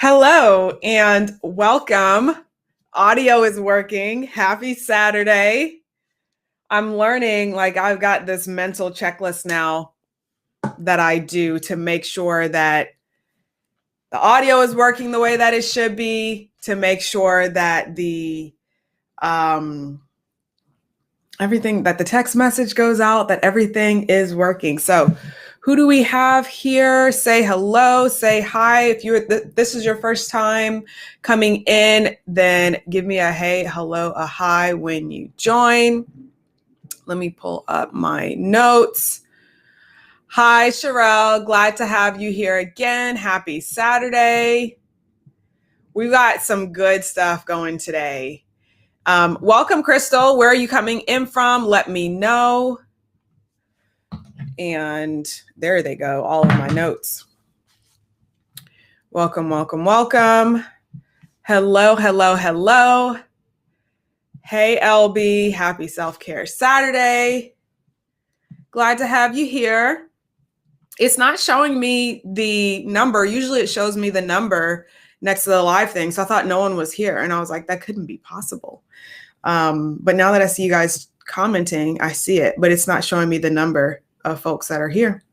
Hello and welcome. Audio is working. Happy Saturday. I'm learning, I've got this mental checklist now that I do to make sure that the audio is working the way that it should be, to make sure that the everything, that the text message goes out, that everything is working. So who do we have here? Say hello, say hi. If this is your first time coming in, then give me a hey, hello, a hi when you join. Let me pull up my notes. Hi, Sherelle. Glad to have you here again. Happy Saturday. We've got some good stuff going today. Welcome, Crystal. Where are you coming in from? Let me know. And there they go, all of my notes. Welcome, welcome, welcome. Hello, hello, hello. Hey, LB, happy Self-Care Saturday. Glad to have you here. It's not showing me the number. Usually it shows me the number next to the live thing. So I thought no one was here. And I was like, that couldn't be possible. But now that I see you guys commenting, I see it, but it's not showing me the number of folks that are here.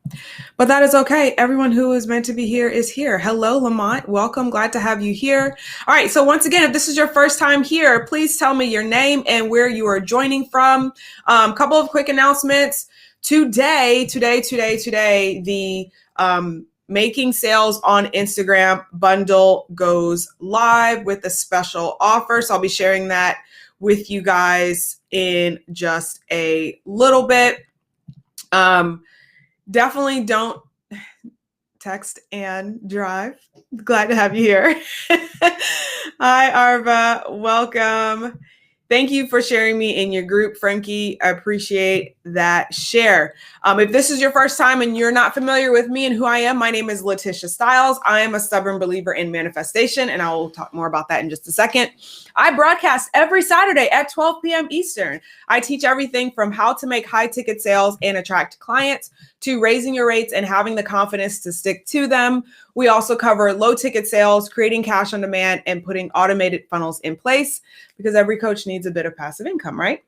But that is okay. Everyone who is meant to be here is here. Hello, Lamont. Welcome. Glad to have you here. All right. So once again, if this is your first time here, please tell me your name and where you are joining from. Couple of quick announcements. Today, the Making Sales on Instagram bundle goes live with a special offer. So I'll be sharing that with you guys in just a little bit. Definitely don't text and drive. Glad to have you here. Hi, Arva. Welcome. Thank you for sharing me in your group, Frankie. I appreciate that share. If this is your first time and you're not familiar with me and who I am, my name is LaTisha Styles. I am a stubborn believer in manifestation, and I will talk more about that in just a second. I broadcast every Saturday at 12 p.m. Eastern. I teach everything from how to make high ticket sales and attract clients to raising your rates and having the confidence to stick to them. We also cover low ticket sales, creating cash on demand, and putting automated funnels in place, because every coach needs a bit of passive income, right?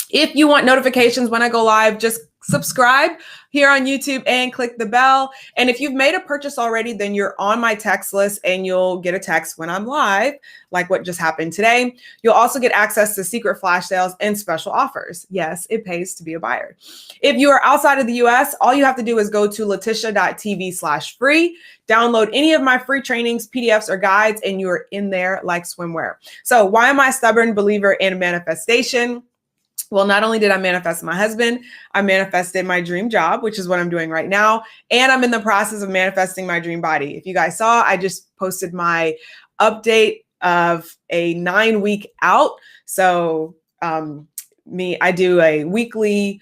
If you want notifications when I go live, just subscribe here on YouTube and click the bell. And if you've made a purchase already, then you're on my text list and you'll get a text when I'm live, like what just happened today. You'll also get access to secret flash sales and special offers. Yes, it pays to be a buyer. If you are outside of the US, all you have to do is go to latisha.tv/free, download any of my free trainings, PDFs, or guides, and you're in there like swimwear. So why am I a stubborn believer in manifestation? Well, not only did I manifest my husband, I manifested my dream job, which is what I'm doing right now. And I'm in the process of manifesting my dream body. If you guys saw, I just posted my update of a 9-week out. So I do a weekly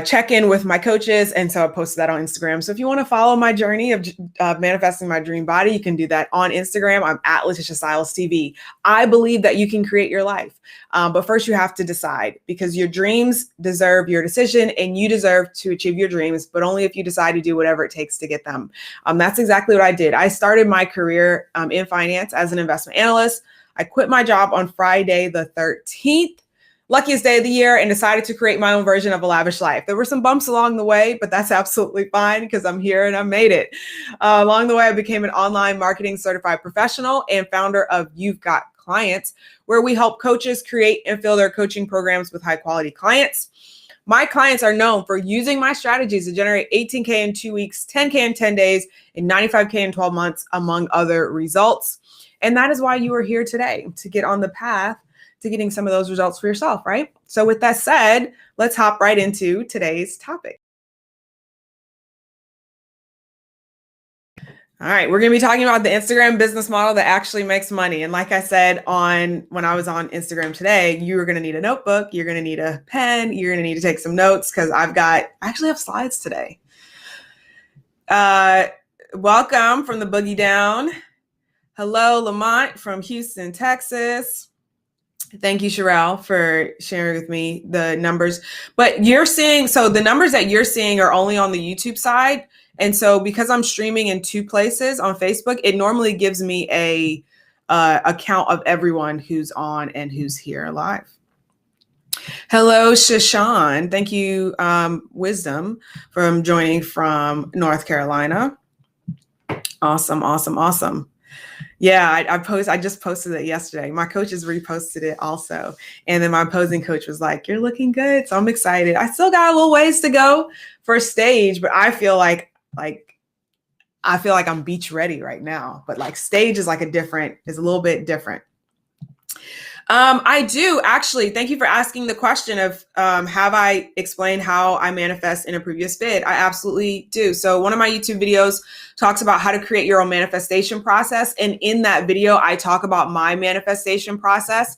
check-in with my coaches. And so I posted that on Instagram. So if you want to follow my journey of manifesting my dream body, you can do that on Instagram. I'm at LaTisha Styles TV. I believe that you can create your life. But first you have to decide, because your dreams deserve your decision and you deserve to achieve your dreams, but only if you decide to do whatever it takes to get them. That's exactly what I did. I started my career in finance as an investment analyst. I quit my job on Friday the 13th. Luckiest day of the year, and decided to create my own version of a lavish life. There were some bumps along the way, but that's absolutely fine because I'm here and I made it. Along the way, I became an online marketing certified professional and founder of You've Got Clients, where we help coaches create and fill their coaching programs with high quality clients. My clients are known for using my strategies to generate 18K in 2 weeks, 10K in 10 days, and 95K in 12 months, among other results. And that is why you are here today, to get on the path to getting some of those results for yourself, right? So with that said, let's hop right into today's topic. All right, we're going to be talking about the Instagram business model that actually makes money. And like I said, when I was on Instagram today, you are going to need a notebook, you're going to need a pen, you're going to need to take some notes, because I actually have slides today. Welcome from the Boogie Down. Hello, Lamont from Houston, Texas. Thank you, Sherelle, for sharing with me the numbers. But you're seeing, so the numbers that you're seeing are only on the YouTube side. And so because I'm streaming in 2 places on Facebook, it normally gives me a count of everyone who's on and who's here live. Hello, Shashan. Thank you, Wisdom, from joining from North Carolina. Awesome, awesome, awesome. Yeah, I just posted it yesterday. My coaches reposted it also. And then my opposing coach was like, "You're looking good." So I'm excited. I still got a little ways to go for stage, but I feel like I'm beach ready right now. But like stage is is a little bit different. I do actually. Thank you for asking the question of have I explained how I manifest in a previous vid? I absolutely do. So one of my YouTube videos talks about how to create your own manifestation process. And in that video, I talk about my manifestation process.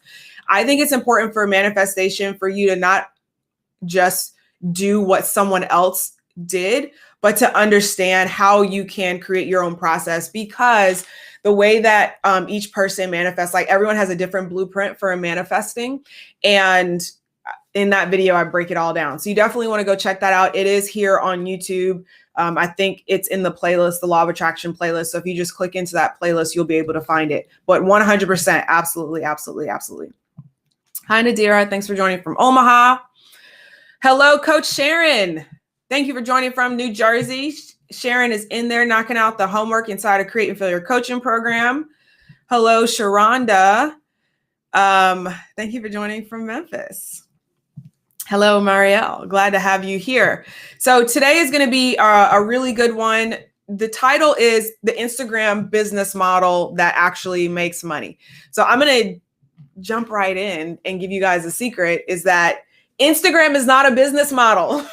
I think it's important for manifestation for you to not just do what someone else did, but to understand how you can create your own process, because the way that each person manifests, like everyone has a different blueprint for manifesting. And in that video, I break it all down. So you definitely want to go check that out. It is here on YouTube. I think it's in the playlist, the Law of Attraction playlist. So if you just click into that playlist, you'll be able to find it. But 100%, absolutely, absolutely, absolutely. Hi, Nadira. Thanks for joining from Omaha. Hello, Coach Sharon. Thank you for joining from New Jersey. Sharon is in there knocking out the homework inside of Create and Failure Coaching Program. Hello, Sharonda. Thank you for joining from Memphis. Hello, Marielle. Glad to have you here. So today is going to be a really good one. The title is The Instagram Business Model That Actually Makes Money. So I'm going to jump right in and give you guys a secret, is that Instagram is not a business model.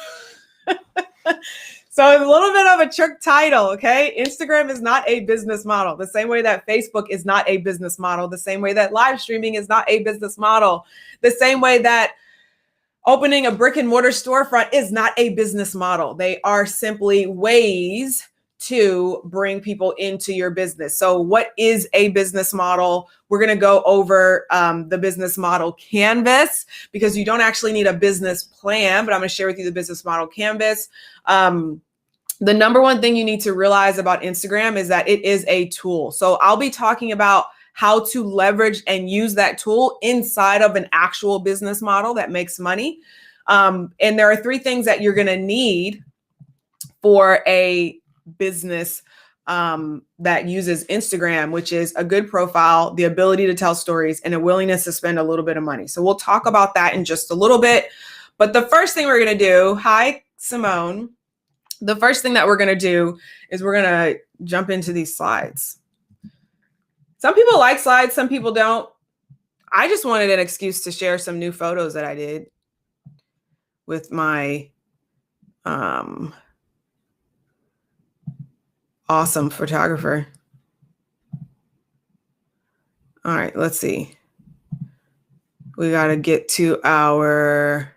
So it's a little bit of a trick title, okay? Instagram is not a business model. The same way that Facebook is not a business model. The same way that live streaming is not a business model. The same way that opening a brick and mortar storefront is not a business model. They are simply ways to bring people into your business. So what is a business model? We're going to go over the business model canvas, because you don't actually need a business plan, but I'm going to share with you the business model canvas. The number one thing you need to realize about Instagram is that it is a tool. So I'll be talking about how to leverage and use that tool inside of an actual business model that makes money. And there are 3 things that you're going to need for a business that uses Instagram, which is a good profile, the ability to tell stories, and a willingness to spend a little bit of money. So we'll talk about that in just a little bit. But the first thing we're going to do, hi, Simone. The first thing that we're going to do is we're going to jump into these slides. Some people like slides, some people don't. I just wanted an excuse to share some new photos that I did with my awesome photographer. All right, let's see. We got to get to our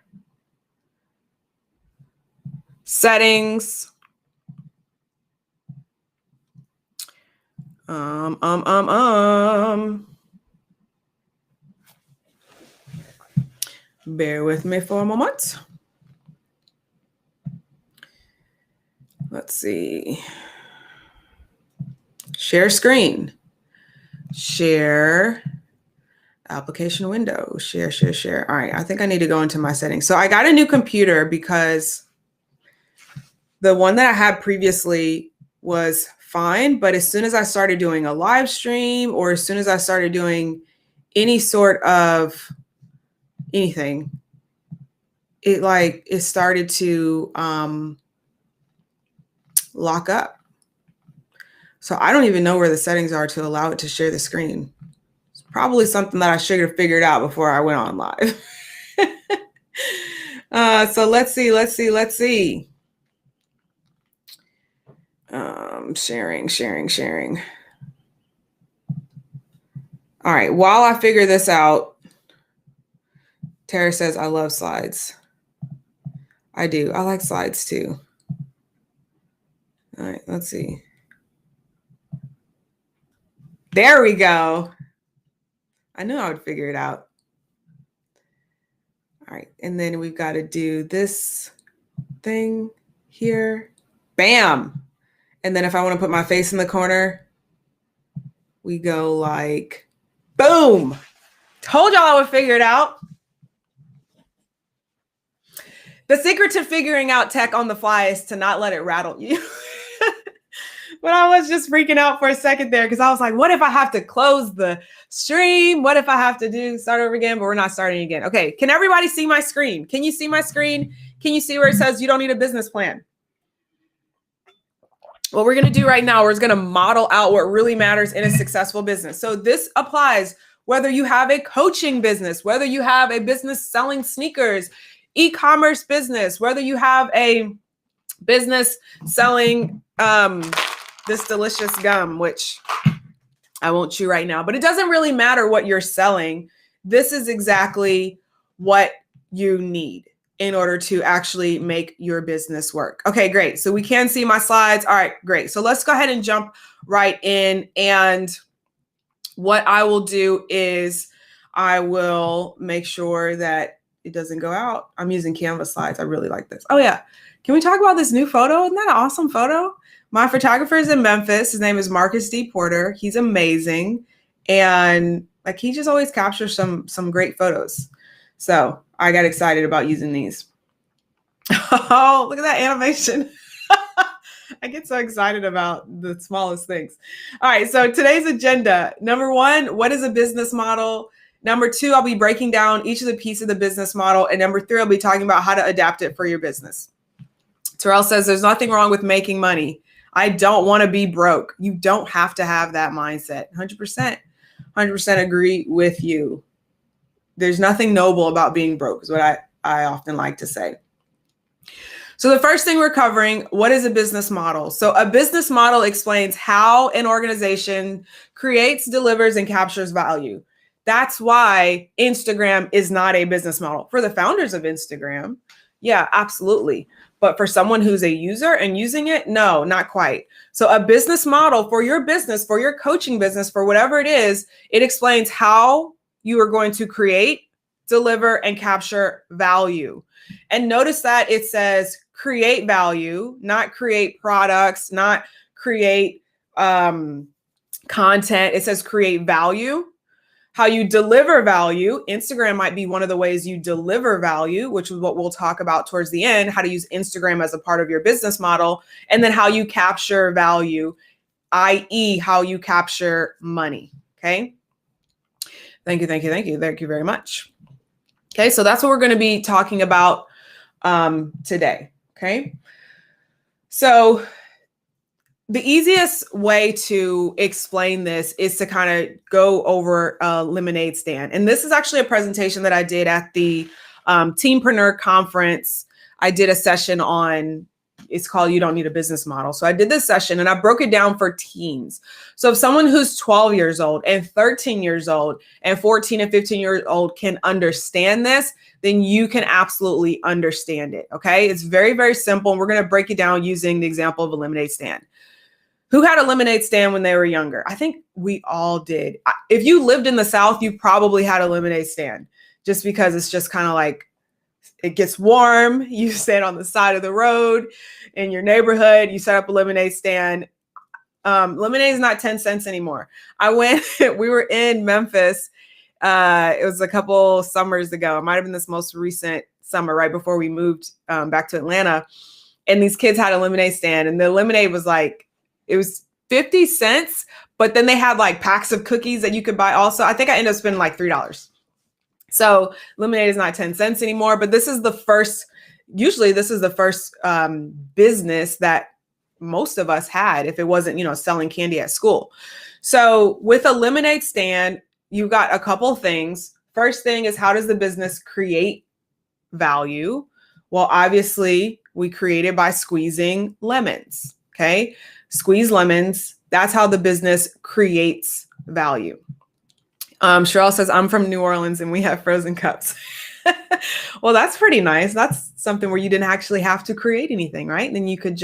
settings. Bear with me for a moment. Let's see. Share screen. Share application window. Share. All right, I think I need to go into my settings. So I got a new computer because the one that I had previously was fine, but as soon as I started doing a live stream, or as soon as I started doing any sort of anything, it started to lock up. So I don't even know where the settings are to allow it to share the screen. It's probably something that I should have figured out before I went on live. So let's see. Sharing. All right, while I figure this out, Tara says, I love slides. I do. I like slides too. All right, let's see. There we go. I knew I would figure it out. All right, and then we've got to do this thing here. Bam. And then if I want to put my face in the corner, we go like, boom. Told y'all I would figure it out. The secret to figuring out tech on the fly is to not let it rattle you. But I was just freaking out for a second there because I was like, what if I have to close the stream? What if I have to start over again? But we're not starting again. Okay, can everybody see my screen? Can you see my screen? Can you see where it says you don't need a business plan? What we're going to do right now, we're going to model out what really matters in a successful business. So this applies whether you have a coaching business, whether you have a business selling sneakers, e-commerce business, whether you have a business selling this delicious gum, which I won't chew right now, but it doesn't really matter what you're selling. This is exactly what you need in order to actually make your business work. Okay, great. So we can see my slides. All right, great. So let's go ahead and jump right in. And what I will do is I will make sure that it doesn't go out. I'm using Canva slides. I really like this. Oh yeah. Can we talk about this new photo? Isn't that an awesome photo? My photographer is in Memphis. His name is Marcus D. Porter. He's amazing. And like he just always captures some great photos. So I got excited about using these. Oh, look at that animation. I get so excited about the smallest things. All right. So today's agenda. Number one, what is a business model? Number two, I'll be breaking down each of the pieces of the business model. And number three, I'll be talking about how to adapt it for your business. Terrell says there's nothing wrong with making money. I don't want to be broke. You don't have to have that mindset. 100% agree with you. There's nothing noble about being broke is what I often like to say. So the first thing we're covering, what is a business model? So a business model explains how an organization creates, delivers, and captures value. That's why Instagram is not a business model. For the founders of Instagram, yeah, absolutely. But for someone who's a user and using it, no, not quite. So a business model for your business, for your coaching business, for whatever it is, it explains how you are going to create, deliver, and capture value. And notice that it says create value, not create products, not create content. It says create value. How you deliver value. Instagram might be one of the ways you deliver value, which is what we'll talk about towards the end, how to use Instagram as a part of your business model, and then how you capture value, i.e. how you capture money. Okay. Thank you very much. Okay. So that's what we're going to be talking about today. Okay. So the easiest way to explain this is to kind of go over a lemonade stand. And this is actually a presentation that I did at the Teampreneur conference. I did a session on, it's called You Don't Need a Business Model. So I did this session and I broke it down for teens. So if someone who's 12 years old and 13 years old and 14 and 15 years old can understand this, then you can absolutely understand it. Okay. It's very, very simple. And we're going to break it down using the example of a lemonade stand. Who had a lemonade stand when they were younger? I think we all did. If you lived in the South, you probably had a lemonade stand just because it's just kind of like, it gets warm. You sit on the side of the road in your neighborhood. You set up a lemonade stand. Lemonade is not 10 cents anymore. We were in Memphis. It was a couple summers ago. It might've been this most recent summer right before we moved back to Atlanta. And these kids had a lemonade stand and the lemonade was like, it was 50 cents, but then they had like packs of cookies that you could buy also. I think I ended up spending like $3. So lemonade is not 10 cents anymore, but usually this is the first business that most of us had if it wasn't, selling candy at school. So with a lemonade stand, you've got a couple things. First thing is, how does the business create value? Well, obviously we create it by squeezing lemons. Okay. Squeeze lemons. That's how the business creates value. Cheryl says, I'm from New Orleans and we have frozen cups. Well, that's pretty nice. That's something where you didn't actually have to create anything, right? Then you could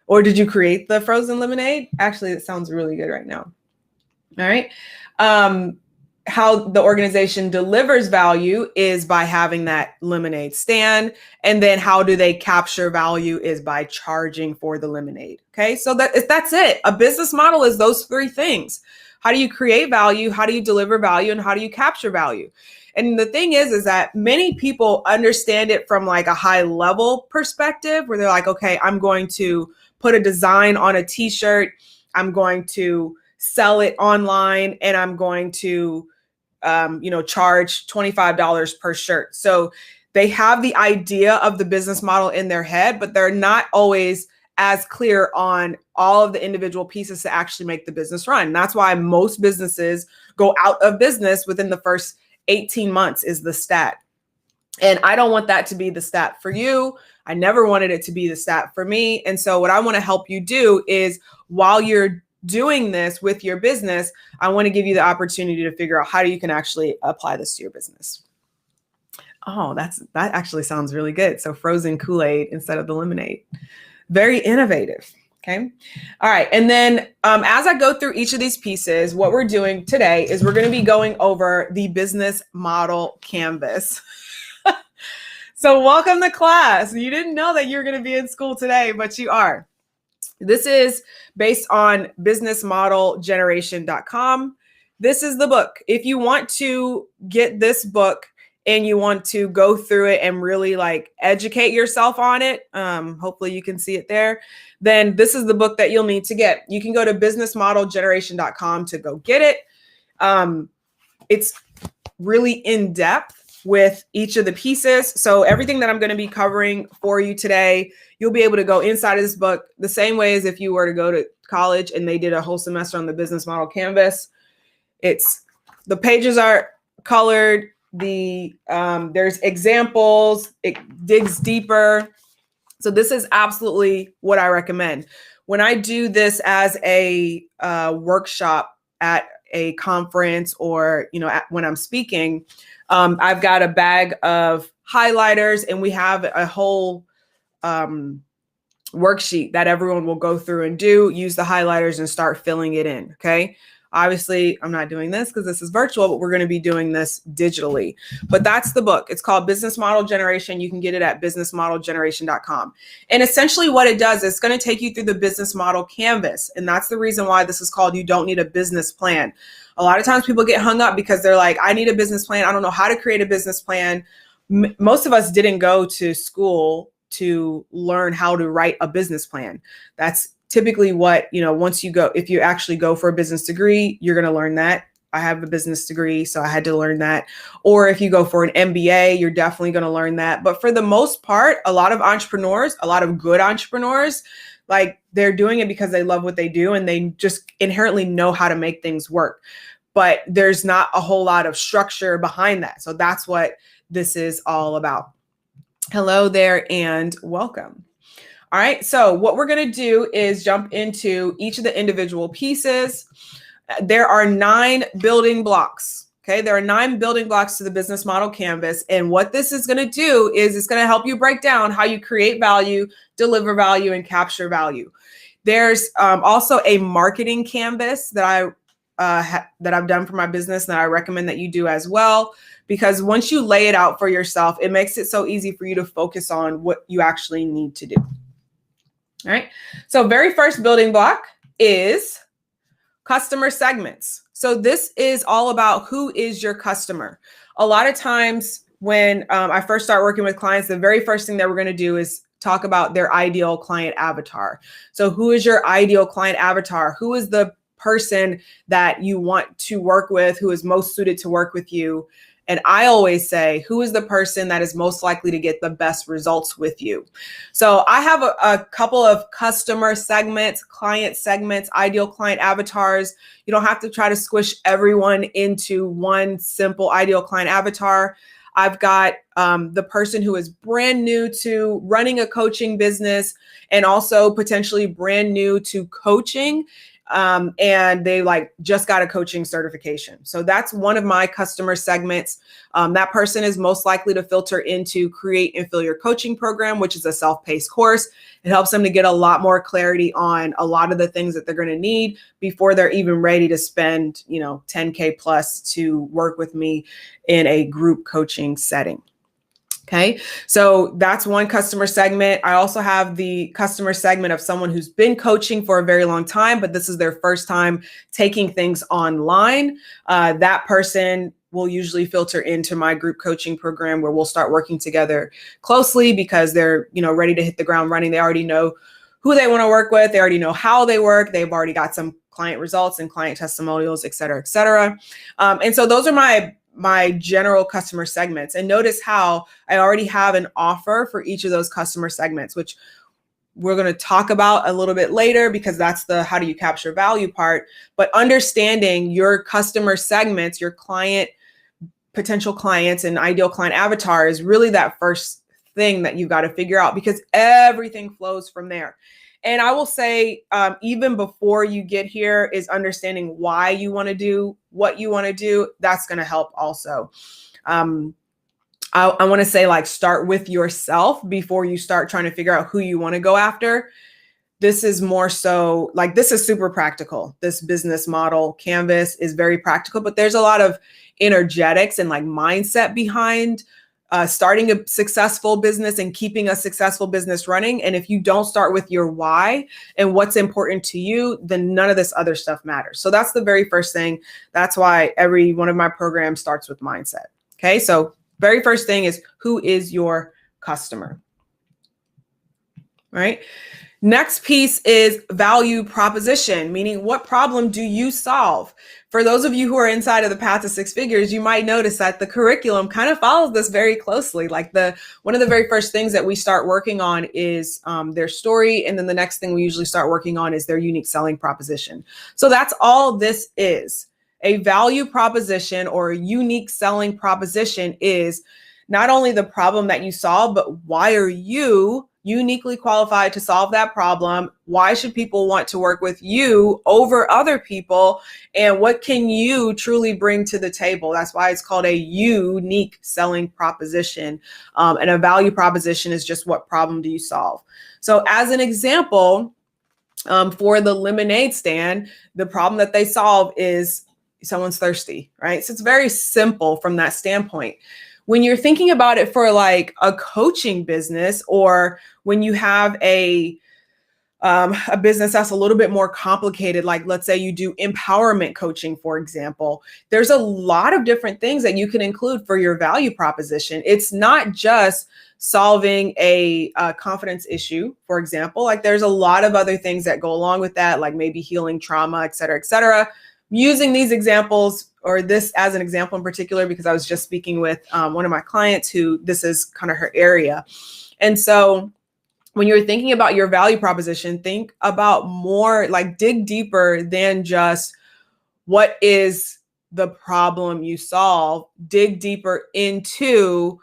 or did you create the frozen lemonade? Actually, it sounds really good right now. All right. how the organization delivers value is by having that lemonade stand. And then how do they capture value is by charging for the lemonade. Okay, so that's it. A business model is those three things. How do you create value? How do you deliver value? And how do you capture value? And the thing is that many people understand it from like a high level perspective where they're like, okay, I'm going to put a design on a t-shirt. I'm going to sell it online, and I'm going to charge $25 per shirt. So they have the idea of the business model in their head, but they're not always as clear on all of the individual pieces to actually make the business run. That's why most businesses go out of business within the first 18 months is the stat. And I don't want that to be the stat for you. I never wanted it to be the stat for me. And so what I want to help you do is, while you're doing this with your business, I want to give you the opportunity to figure out how you can actually apply this to your business. Oh, that actually sounds really good. So frozen Kool-Aid instead of the lemonade. Very innovative. Okay. All right. And then as I go through each of these pieces, what we're doing today is we're going to be going over the business model canvas. So welcome to class. You didn't know that you're going to be in school today, but you are. This is based on businessmodelgeneration.com. This is the book. If you want to get this book and you want to go through it and really like educate yourself on it, hopefully you can see it there, then this is the book that you'll need to get. You can go to businessmodelgeneration.com to go get it. It's really in depth with each of the pieces. So everything that I'm going to be covering for you today, you'll be able to go inside of this book the same way as if you were to go to college and they did a whole semester on the business model canvas. The pages are colored. There's examples. It digs deeper. So this is absolutely what I recommend. When I do this as a workshop at a conference or, when I'm speaking, I've got a bag of highlighters, and we have a whole worksheet that everyone will go through and use the highlighters and start filling it in. Okay. Obviously, I'm not doing this because this is virtual, but we're going to be doing this digitally. But that's the book. It's called Business Model Generation. You can get it at businessmodelgeneration.com. And essentially what it does is it's going to take you through the business model canvas. And that's the reason why this is called You Don't Need a Business Plan. A lot of times people get hung up because they're like, I need a business plan. I don't know how to create a business plan. Most of us didn't go to school to learn how to write a business plan. That's typically what, once you go, if you actually go for a business degree, you're going to learn that. I have a business degree, so I had to learn that. Or if you go for an MBA, you're definitely going to learn that. But for the most part, a lot of entrepreneurs, a lot of good entrepreneurs, like they're doing it because they love what they do and they just inherently know how to make things work. But there's not a whole lot of structure behind that. So that's what this is all about. Hello there and welcome. All right, so what we're going to do is jump into each of the individual pieces. There are 9 building blocks. Okay, there are 9 building blocks to the business model canvas. And what this is going to do is it's going to help you break down how you create value, deliver value, and capture value. There's also a marketing canvas that I've done for my business that I recommend that you do as well, because once you lay it out for yourself, it makes it so easy for you to focus on what you actually need to do. All right. So very first building block is customer segments. So this is all about who is your customer. A lot of times when I first start working with clients, the very first thing that we're going to do is talk about their ideal client avatar. So who is your ideal client avatar? Who is the person that you want to work with? Who is most suited to work with you? And I always say, who is the person that is most likely to get the best results with you? So I have a couple of customer segments, client segments, ideal client avatars. You don't have to try to squish everyone into one simple ideal client avatar. I've got the person who is brand new to running a coaching business and also potentially brand new to coaching. and they like just got a coaching certification. So that's one of my customer segments. That person is most likely to filter into Create and Fill Your Coaching Program, which is a self-paced course. It helps them to get a lot more clarity on a lot of the things that they're going to need before they're even ready to spend, 10K plus to work with me in a group coaching setting. Okay, so that's one customer segment. I also have the customer segment of someone who's been coaching for a very long time, but this is their first time taking things online. That person will usually filter into my group coaching program, where we'll start working together closely because they're, ready to hit the ground running. They already know who they want to work with. They already know how they work. They've already got some client results and client testimonials, et cetera, et cetera. And so those are my general customer segments. And notice how I already have an offer for each of those customer segments, which we're going to talk about a little bit later, because that's the how do you capture value part. But understanding your customer segments, your potential clients and ideal client avatar is really that first thing that you've got to figure out, because everything flows from there. And I will say, even before you get here, is understanding why you want to do what you want to do. That's going to help also. I want to say, like, start with yourself before you start trying to figure out who you want to go after. This is more so like, this is super practical. This business model canvas is very practical, but there's a lot of energetics and like mindset behind starting a successful business and keeping a successful business running. And if you don't start with your why and what's important to you, then none of this other stuff matters. So that's the very first thing. That's why every one of my programs starts with mindset. Okay, so very first thing is, who is your customer? Right? Next piece is value proposition, meaning what problem do you solve? For those of you who are inside of the Path to Six Figures, you might notice that the curriculum kind of follows this very closely. Like one of the very first things that we start working on is their story. And then the next thing we usually start working on is their unique selling proposition. So that's all this is. A value proposition or a unique selling proposition is not only the problem that you solve, but why are you uniquely qualified to solve that problem? Why should people want to work with you over other people? And what can you truly bring to the table? That's why it's called a unique selling proposition. And a value proposition is just, what problem do you solve? So as an example, for the lemonade stand, the problem that they solve is someone's thirsty, right? So it's very simple from that standpoint. When you're thinking about it for like a coaching business, or when you have a business that's a little bit more complicated, like let's say you do empowerment coaching, for example, there's a lot of different things that you can include for your value proposition. It's not just solving a confidence issue, for example. Like there's a lot of other things that go along with that, like maybe healing trauma, et cetera, et cetera. Using these examples, or this as an example in particular, because I was just speaking with one of my clients who this is kind of her area. And so when you're thinking about your value proposition, think about more, like dig deeper than just what is the problem you solve. Dig deeper into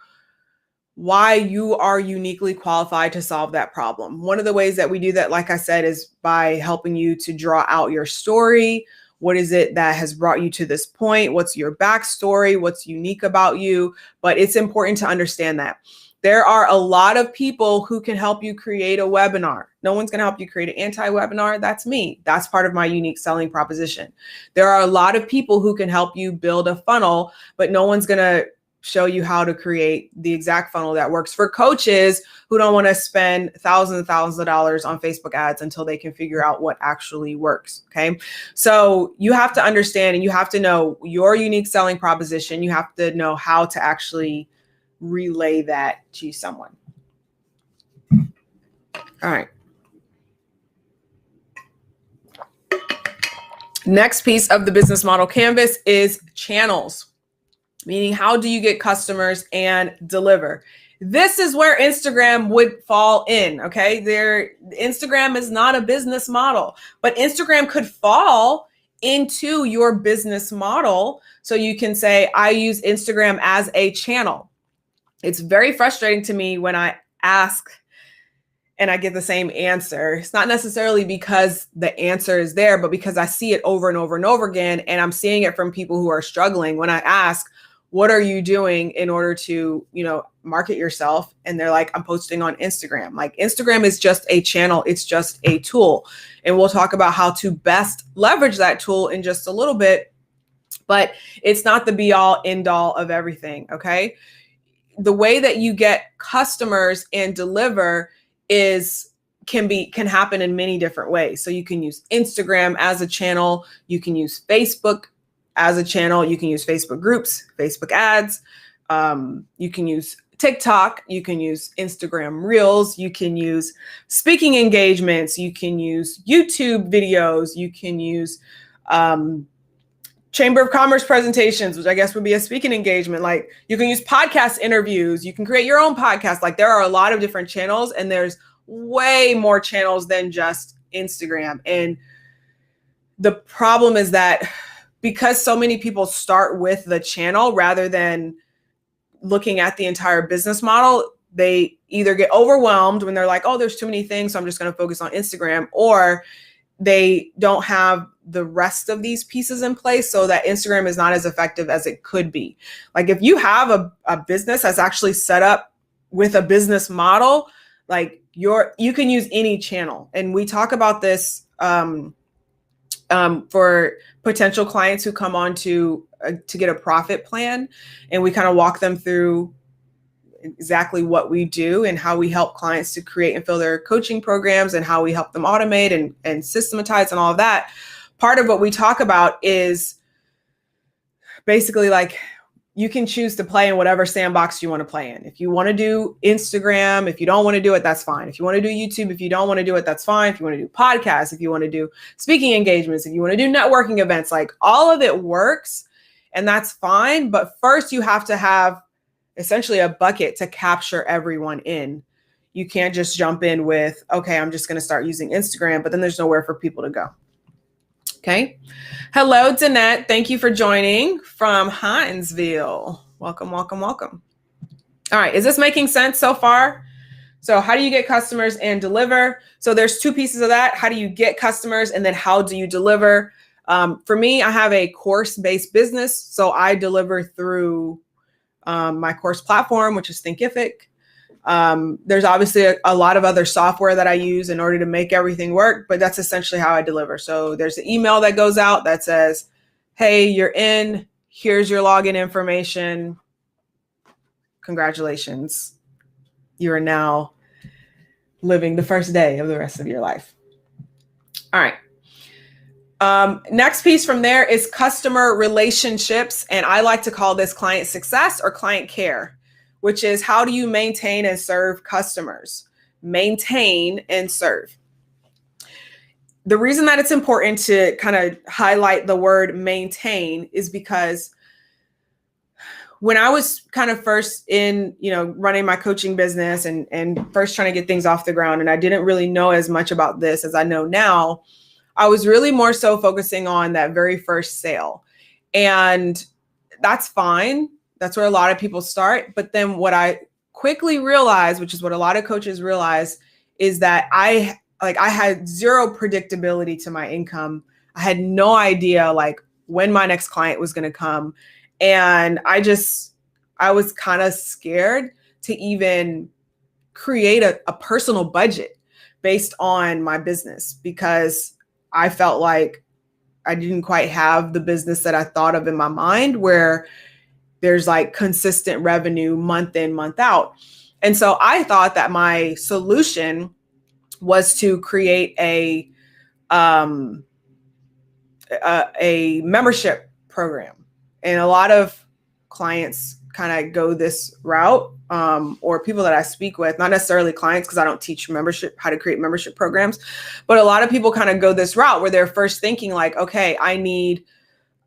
why you are uniquely qualified to solve that problem. One of the ways that we do that, like I said, is by helping you to draw out your story. What is it that has brought you to this point? What's your backstory? What's unique about you? But it's important to understand that there are a lot of people who can help you create a webinar. No one's going to help you create an anti-webinar. That's me. That's part of my unique selling proposition. There are a lot of people who can help you build a funnel, but no one's going to show you how to create the exact funnel that works for coaches who don't want to spend thousands and thousands of dollars on Facebook ads until they can figure out what actually works. Okay. So you have to understand, and you have to know your unique selling proposition. You have to know how to actually relay that to someone. All right. Next piece of the business model canvas is channels. Meaning, how do you get customers and deliver? This is where Instagram would fall in, okay? Instagram is not a business model, but Instagram could fall into your business model. So you can say, I use Instagram as a channel. It's very frustrating to me when I ask and I get the same answer. It's not necessarily because the answer is there, but because I see it over and over and over again. And I'm seeing it from people who are struggling. When I ask, what are you doing in order to, market yourself? And they're like, I'm posting on Instagram. Like, Instagram is just a channel. It's just a tool. And we'll talk about how to best leverage that tool in just a little bit, but it's not the be all end all of everything. Okay. The way that you get customers and deliver can happen in many different ways. So you can use Instagram as a channel. You can use Facebook as a channel. You can use Facebook groups, Facebook ads. You can use TikTok. You can use Instagram Reels. You can use speaking engagements. You can use YouTube videos. You can use Chamber of Commerce presentations, which I guess would be a speaking engagement. Like, you can use podcast interviews. You can create your own podcast. Like, there are a lot of different channels, and there's way more channels than just Instagram. And the problem is that because so many people start with the channel rather than looking at the entire business model, they either get overwhelmed when they're like, oh, there's too many things, so I'm just going to focus on Instagram, or they don't have the rest of these pieces in place, so that Instagram is not as effective as it could be. Like, if you have a business that's actually set up with a business model, like you can use any channel. And we talk about this for potential clients who come on to get a profit plan. And we kind of walk them through exactly what we do and how we help clients to create and fill their coaching programs, and how we help them automate and systematize and all of that. Part of what we talk about is basically like, you can choose to play in whatever sandbox you want to play in. If you want to do Instagram, if you don't want to do it, that's fine. If you want to do YouTube, if you don't want to do it, that's fine. If you want to do podcasts, if you want to do speaking engagements, if you want to do networking events, like, all of it works, and that's fine. But first, you have to have essentially a bucket to capture everyone in. You can't just jump in with, okay, I'm just going to start using Instagram, but then there's nowhere for people to go. Okay. Hello, Danette. Thank you for joining from Hinesville. Welcome, welcome, welcome. All right. Is this making sense so far? So how do you get customers and deliver? So there's two pieces of that. How do you get customers, and then how do you deliver? For me, I have a course-based business. So I deliver through my course platform, which is Thinkific. There's obviously a lot of other software that I use in order to make everything work, but that's essentially how I deliver. So there's an email that goes out that says, hey, you're in, here's your login information. Congratulations. You are now living the first day of the rest of your life. All right. Next piece from there is customer relationships. And I like to call this client success or client care, which is, how do you maintain and serve customers? Maintain and serve. The reason that it's important to kind of highlight the word maintain is because when I was kind of first in, running my coaching business and first trying to get things off the ground, and I didn't really know as much about this as I know now, I was really more so focusing on that very first sale. And that's fine. That's where a lot of people start. But then what I quickly realized, which is what a lot of coaches realize, is that I had zero predictability to my income. I had no idea when my next client was going to come. And I was kind of scared to even create a personal budget based on my business, because I felt like I didn't quite have the business that I thought of in my mind, where there's consistent revenue month in, month out. And so I thought that my solution was to create a membership program. And a lot of clients kind of go this route, or people that I speak with, not necessarily clients, because I don't teach how to create membership programs, but a lot of people kind of go this route where they're first thinking okay, I need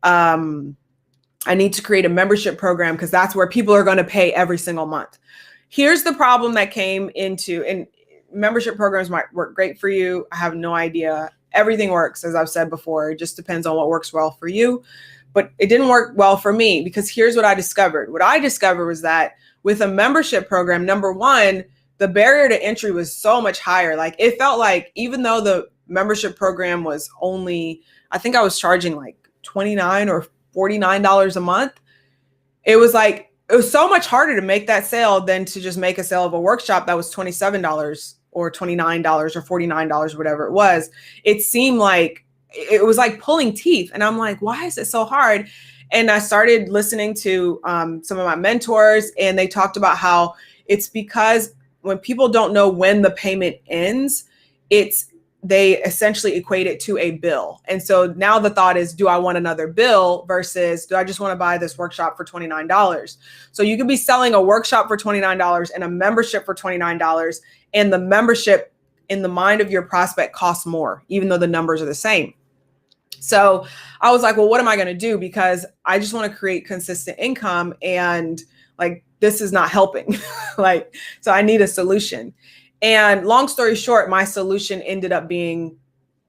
to create a membership program because that's where people are going to pay every single month. Here's the problem that came into, and membership programs might work great for you. I have no idea. Everything works, as I've said before. It just depends on what works well for you. But it didn't work well for me, because here's what I discovered. What I discovered was that with a membership program, number one, the barrier to entry was so much higher. Like it felt like even though the membership program was only, I think I was charging like $29 or $49 a month. It was so much harder to make that sale than to just make a sale of a workshop that was $27 or $29 or $49, whatever it was. It seemed like it was like pulling teeth. And I'm like, why is it so hard? And I started listening to some of my mentors, and they talked about how it's because when people don't know when the payment ends, they essentially equate it to a bill. And so now the thought is, do I want another bill versus do I just want to buy this workshop for $29? So you could be selling a workshop for $29 and a membership for $29, and the membership in the mind of your prospect costs more, even though the numbers are the same. So I was like, well, what am I going to do? Because I just want to create consistent income, and like, this is not helping. So I need a solution. And long story short, my solution ended up being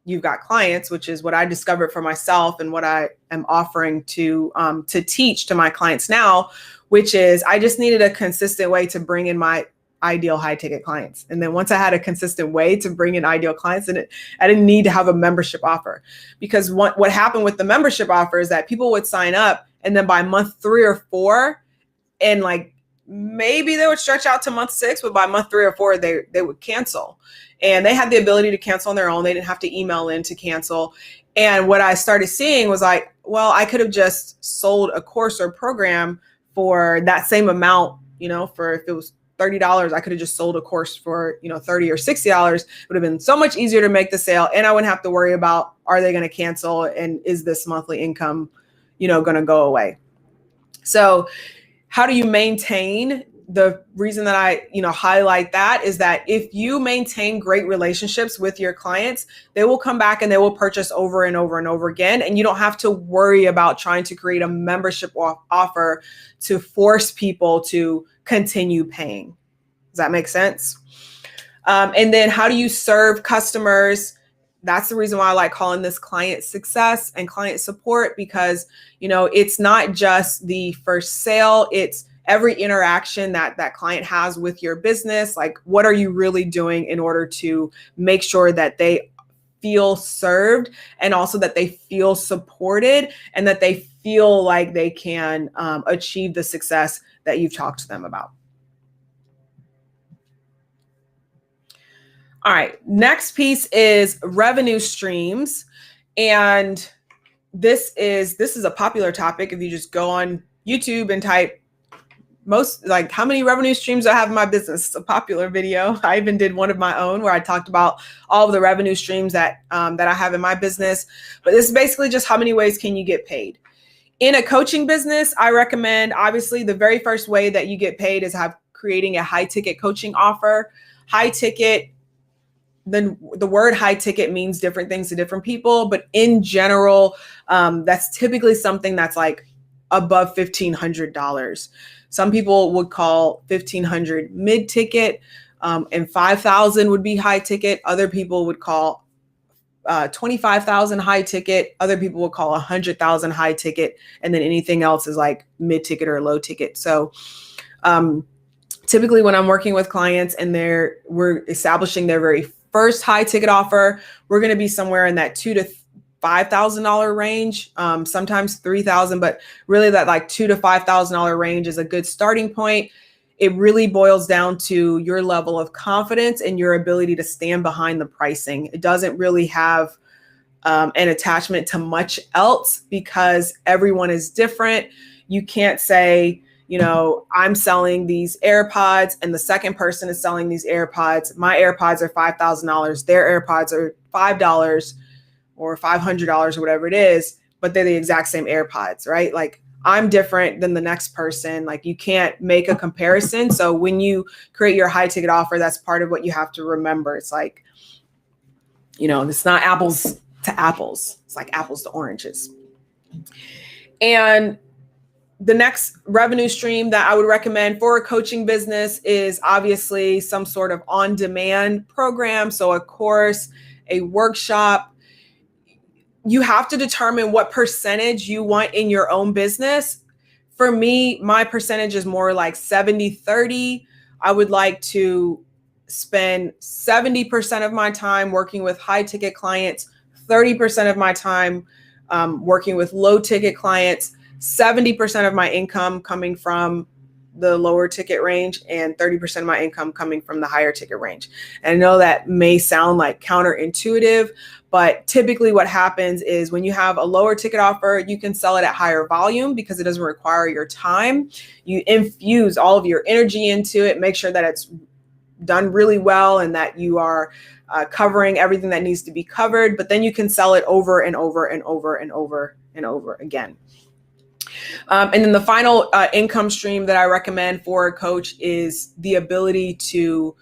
You've Got Clients, which is what I discovered for myself and what I am offering to teach to my clients now, which is I just needed a consistent way to bring in my ideal high ticket clients. And then once I had a consistent way to bring in ideal clients, and I didn't need to have a membership offer, because what happened with the membership offer is that people would sign up, and then by month 3 or 4, and like maybe they would stretch out to month 6, but by month 3 or 4, they would cancel. And they had the ability to cancel on their own. They didn't have to email in to cancel. And what I started seeing was like, well, I could have just sold a course or program for that same amount, for if it was $30, I could have just sold a course for, $30 or $60. It would have been so much easier to make the sale. And I wouldn't have to worry about, are they going to cancel? And is this monthly income, going to go away? So how do you maintain? The reason that I, highlight that is that if you maintain great relationships with your clients, they will come back and they will purchase over and over and over again. And you don't have to worry about trying to create a membership offer to force people to continue paying. Does that make sense? And then how do you serve customers? That's the reason why I like calling this client success and client support, because, it's not just the first sale, it's every interaction that client has with your business. Like, what are you really doing in order to make sure that they feel served, and also that they feel supported, and that they feel like they can achieve the success that you've talked to them about. All right, next piece is revenue streams. And this is a popular topic. If you just go on YouTube and type how many revenue streams do I have in my business? It's a popular video. I even did one of my own where I talked about all of the revenue streams that I have in my business. But this is basically just how many ways can you get paid. In a coaching business, I recommend, obviously, the very first way that you get paid is creating a high ticket coaching offer. High ticket, then the word high ticket means different things to different people. But in general, that's typically something that's like above $1,500. Some people would call $1,500 mid ticket, and $5,000 would be high ticket. Other people would call $25,000 high ticket. Other people would call $100,000 high ticket, and then anything else is like mid ticket or low ticket. So typically, when I'm working with clients and we're establishing their very first high ticket offer, we're going to be somewhere in that $2,000 to $5,000 range, sometimes $3,000, but really that like $2,000 to $5,000 range is a good starting point. It really boils down to your level of confidence and your ability to stand behind the pricing. It doesn't really have an attachment to much else, because everyone is different. You can't say, I'm selling these AirPods and the second person is selling these AirPods. My AirPods are $5,000. Their AirPods are $5 or $500 or whatever it is, but they're the exact same AirPods, right? Like, I'm different than the next person. Like, you can't make a comparison. So when you create your high ticket offer, that's part of what you have to remember. It's like, it's not apples to apples. It's like apples to oranges. And the next revenue stream that I would recommend for a coaching business is obviously some sort of on-demand program. So a course, a workshop. You have to determine what percentage you want in your own business. For me, my percentage is more like 70-30. I would like to spend 70% of my time working with high ticket clients, 30% of my time working with low ticket clients, 70% of my income coming from the lower ticket range, and 30% of my income coming from the higher ticket range. And I know that may sound like counterintuitive, but typically what happens is when you have a lower ticket offer, you can sell it at higher volume because it doesn't require your time. You infuse all of your energy into it, make sure that it's done really well and that you are covering everything that needs to be covered, but then you can sell it over and over and over and over and over again. And then the final income stream that I recommend for a coach is the ability to,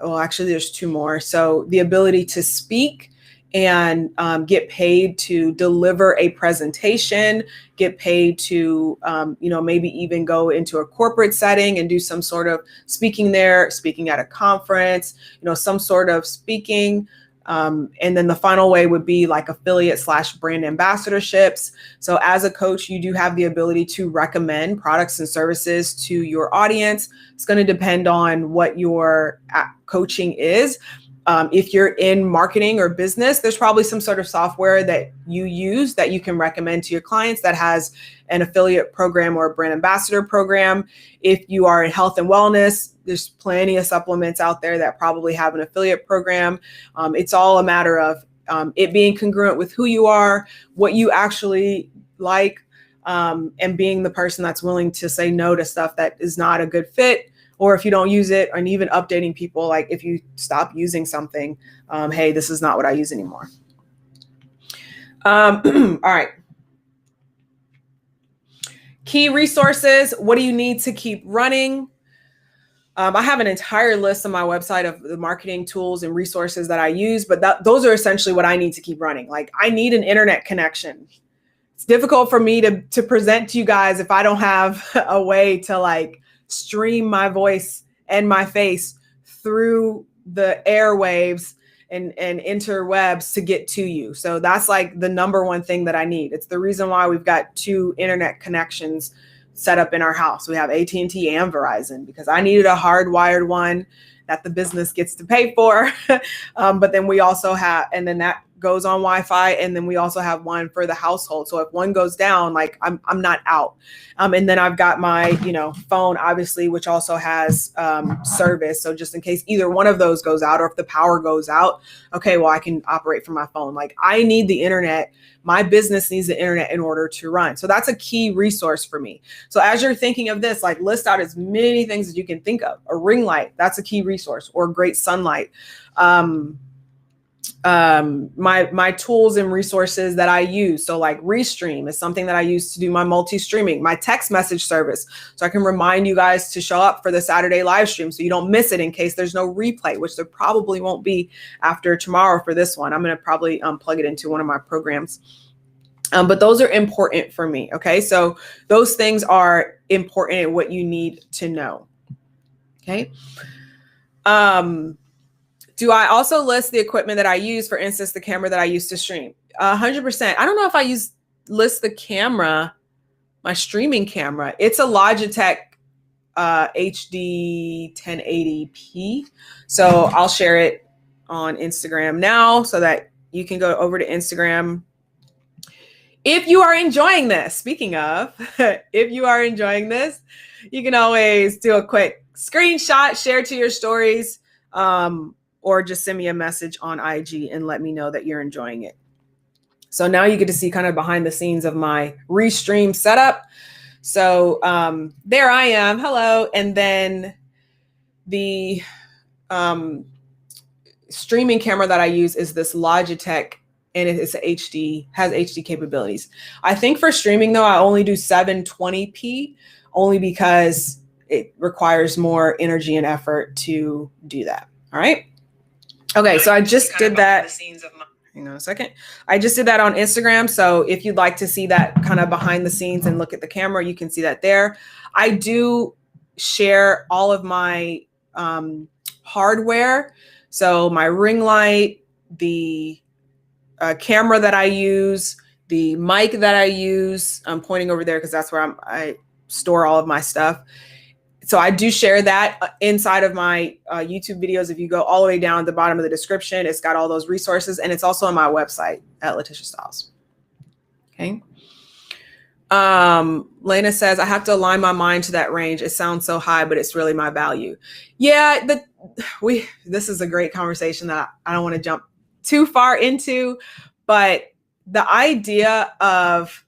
well, actually there's two more. So the ability to speak and get paid to deliver a presentation, get paid to, maybe even go into a corporate setting and do some sort of speaking there, speaking at a conference, some sort of speaking. And then the final way would be like affiliate/brand ambassadorships. So as a coach, you do have the ability to recommend products and services to your audience. It's going to depend on what your coaching is. If you're in marketing or business, there's probably some sort of software that you use that you can recommend to your clients that has an affiliate program or a brand ambassador program. If you are in health and wellness, there's plenty of supplements out there that probably have an affiliate program. It's all a matter of it being congruent with who you are, what you actually like, and being the person that's willing to say no to stuff that is not a good fit. Or if you don't use it, and even updating people, like if you stop using something, hey, this is not what I use anymore. All right. Key resources. What do you need to keep running? I have an entire list on my website of the marketing tools and resources that I use, but those are essentially what I need to keep running. Like I need an internet connection. It's difficult for me to present to you guys if I don't have a way to like stream my voice and my face through the airwaves and interwebs to get to you. So that's like the number one thing that I need. It's the reason why we've got 2 internet connections set up in our house. We have AT&T and Verizon because I needed a hardwired one that the business gets to pay for. But then we also have, and then that goes on Wi-Fi. And then we also have one for the household. So if one goes down, like I'm not out. And then I've got my, phone, obviously, which also has service. So just in case either one of those goes out or if the power goes out, okay, well, I can operate from my phone. Like I need the internet. My business needs the internet in order to run. So that's a key resource for me. So as you're thinking of this, like list out as many things as you can think of. A ring light, that's a key resource, or great sunlight. My tools and resources that I use. So like Restream is something that I use to do my multi-streaming, my text message service. So I can remind you guys to show up for the Saturday live stream so you don't miss it in case there's no replay, which there probably won't be after tomorrow for this one. I'm going to probably plug it into one of my programs. But those are important for me. Okay. So those things are important and what you need to know. Okay. Do I also list the equipment that I use? For instance, the camera that I use to stream? 100%. I don't know if I list the camera, my streaming camera. It's a Logitech HD 1080p. So I'll share it on Instagram now so that you can go over to Instagram. If you are enjoying this, speaking of, if you are enjoying this, you can always do a quick screenshot, share to your stories, or just send me a message on IG and let me know that you're enjoying it. So now you get to see kind of behind the scenes of my Restream setup. So there I am. Hello. And then the streaming camera that I use is this Logitech, and it's has HD capabilities. I think for streaming though, I only do 720p only because it requires more energy and effort to do that. All right. Okay. So I just did that. Hang on a second. I just did that on Instagram. So if you'd like to see that kind of behind the scenes and look at the camera, you can see that there. I do share all of my hardware. So my ring light, the camera that I use, the mic that I use. I'm pointing over there because that's where I store all of my stuff. So I do share that inside of my YouTube videos. If you go all the way down at the bottom of the description, it's got all those resources, and it's also on my website at LaTisha Styles. Okay. Lena says, I have to align my mind to that range. It sounds so high, but it's really my value. Yeah, this is a great conversation that I don't want to jump too far into, but the idea of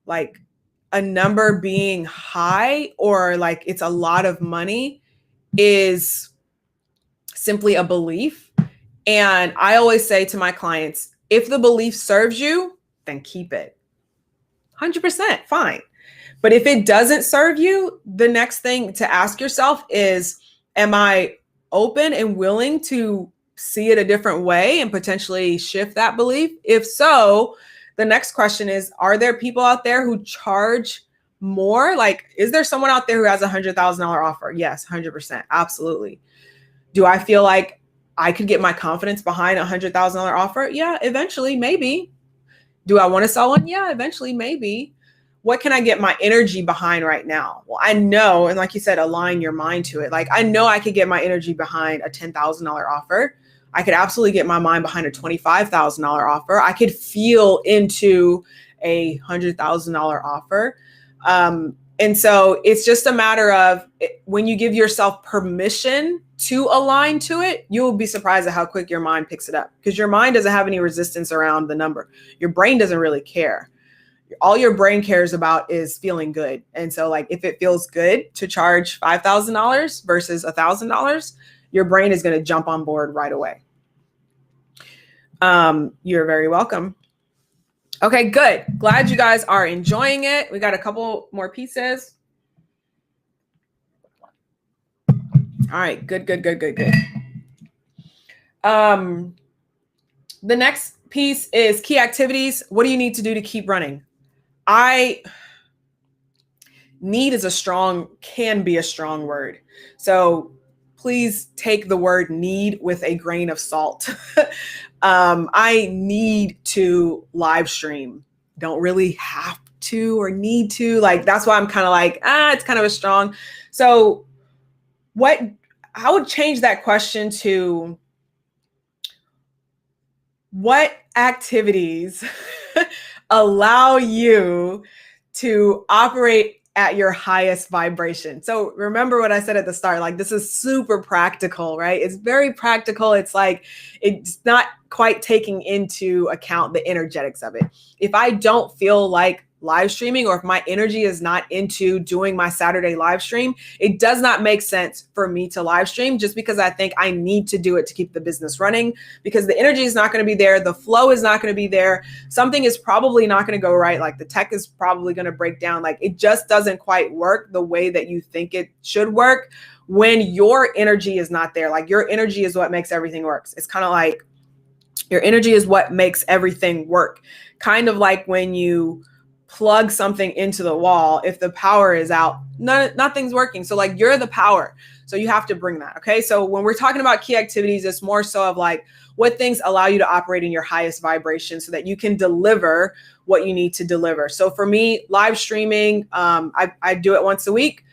like a number being high or like it's a lot of money is simply a belief. And I always say to my clients, if the belief serves you, then keep it. 100% fine. But if it doesn't serve you, the next thing to ask yourself is, am I open and willing to see it a different way and potentially shift that belief? If so, the next question is, are there people out there who charge more? Like, is there someone out there who has $100,000 offer? Yes, 100%. Absolutely. Do I feel like I could get my confidence behind a $100,000 offer? Yeah, eventually, maybe. Do I want to sell one? Yeah, eventually, maybe. What can I get my energy behind right now? Well, I know, and like you said, align your mind to it. Like, I know I could get my energy behind a $10,000 offer. I could absolutely get my mind behind a $25,000 offer. I could feel into a $100,000 offer. And so it's just a matter of when you give yourself permission to align to it, you'll be surprised at how quick your mind picks it up, because your mind doesn't have any resistance around the number. Your brain doesn't really care. All your brain cares about is feeling good. And so like, if it feels good to charge $5,000 versus $1,000, your brain is going to jump on board right away. You're very welcome. Okay, good. Glad you guys are enjoying it. We got a couple more pieces. All right, good. The next piece is key activities. What do you need to do to keep running? Need can be a strong word. So please take the word need with a grain of salt. I need to live stream. Don't really have to or need to. Like, that's why I'm kind of like, it's kind of a strong. So I would change that question to, what activities allow you to operate at your highest vibration? So remember what I said at the start, like, this is super practical, right? It's very practical. It's like, it's not quite taking into account the energetics of it. If I don't feel like live streaming, or if my energy is not into doing my Saturday live stream, it does not make sense for me to live stream just because I think I need to do it to keep the business running, because the energy is not going to be there. The flow is not going to be there. Something is probably not going to go right. Like, the tech is probably going to break down. Like, it just doesn't quite work the way that you think it should work when your energy is not there. Like, your energy is what makes everything work. It's kind of like your energy is what makes everything work. Kind of like when you plug something into the wall, if the power is out, nothing's working. So like, you're the power. So you have to bring that. Okay. So when we're talking about key activities, it's more so of like, what things allow you to operate in your highest vibration so that you can deliver what you need to deliver. So for me, live streaming, I do it once a week.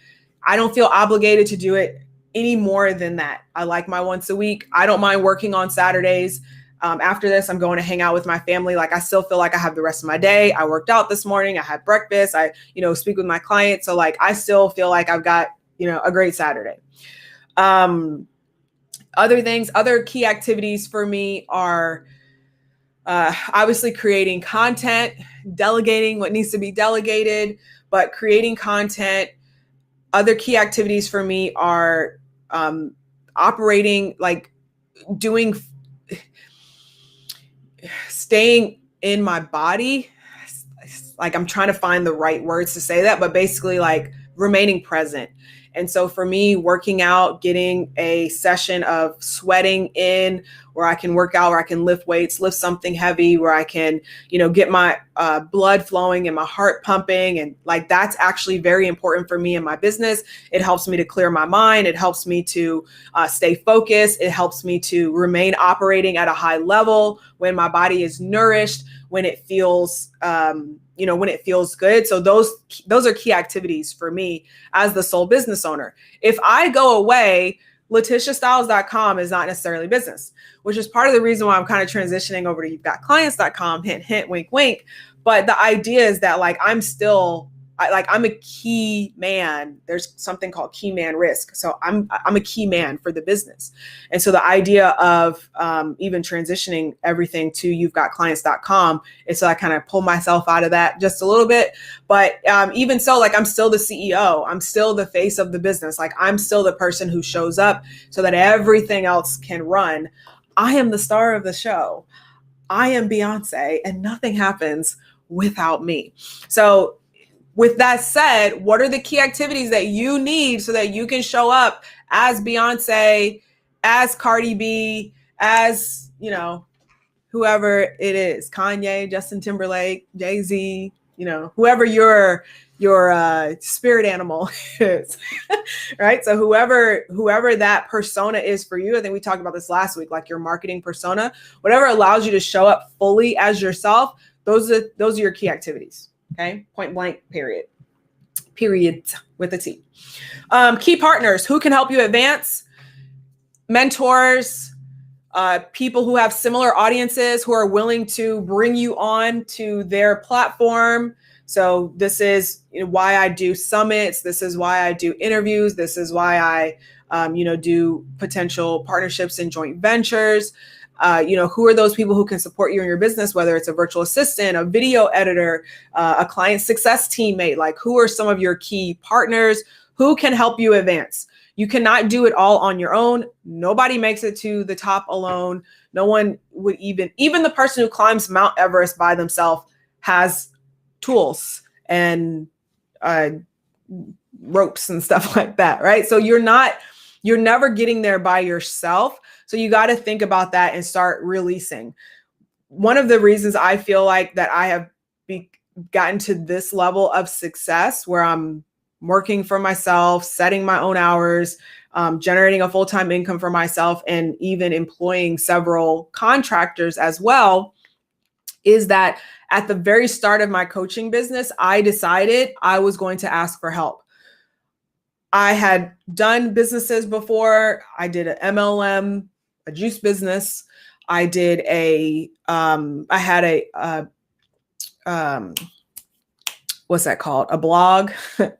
I don't feel obligated to do it any more than that. I like my once a week. I don't mind working on Saturdays. After this, I'm going to hang out with my family. Like, I still feel like I have the rest of my day. I worked out this morning. I had breakfast. I, speak with my clients. So like, I still feel like I've got, a great Saturday. Other key activities for me are obviously creating content, delegating what needs to be delegated, but creating content. Other key activities for me are operating, like staying in my body. Like, I'm trying to find the right words to say that, but basically like remaining present. And so for me, working out, getting a session of sweating in, where I can work out, where I can lift weights, lift something heavy, where I can, get my blood flowing and my heart pumping. And like, that's actually very important for me in my business. It helps me to clear my mind. It helps me to stay focused. It helps me to remain operating at a high level when my body is nourished, when it feels, when it feels good. So those are key activities for me as the sole business owner. If I go away, LaTishaStyles.com is not necessarily business, which is part of the reason why I'm kind of transitioning over to You'veGotClients.com, hint, hint, wink, wink. But the idea is that like, I'm a key man. There's something called key man risk. So I'm a key man for the business. And so the idea of even transitioning everything to You'veGotClients.com is so I kind of pull myself out of that just a little bit. But even so, like, I'm still the CEO. I'm still the face of the business. Like, I'm still the person who shows up so that everything else can run. I am the star of the show. I am Beyonce, and nothing happens without me. So with that said, what are the key activities that you need so that you can show up as Beyonce, as Cardi B, as, whoever it is, Kanye, Justin Timberlake, Jay-Z, whoever your spirit animal is, right? So whoever that persona is for you, I think we talked about this last week, like your marketing persona, whatever allows you to show up fully as yourself, those are your key activities. Okay. Point blank, period with a T. Key partners who can help you advance, mentors, people who have similar audiences who are willing to bring you on to their platform. So this is why I do summits. This is why I do interviews. This is why I, do potential partnerships and joint ventures. Who are those people who can support you in your business, whether it's a virtual assistant, a video editor, a client success teammate, like who are some of your key partners who can help you advance? You cannot do it all on your own. Nobody makes it to the top alone. No one would even the person who climbs Mount Everest by themselves has tools and ropes and stuff like that, right? So you're never getting there by yourself. So you got to think about that and start releasing. One of the reasons I feel like that I have gotten to this level of success where I'm working for myself, setting my own hours, generating a full-time income for myself, and even employing several contractors as well, is that at the very start of my coaching business, I decided I was going to ask for help. I had done businesses before. I did an MLM, a juice business. I did what's that called? A blog.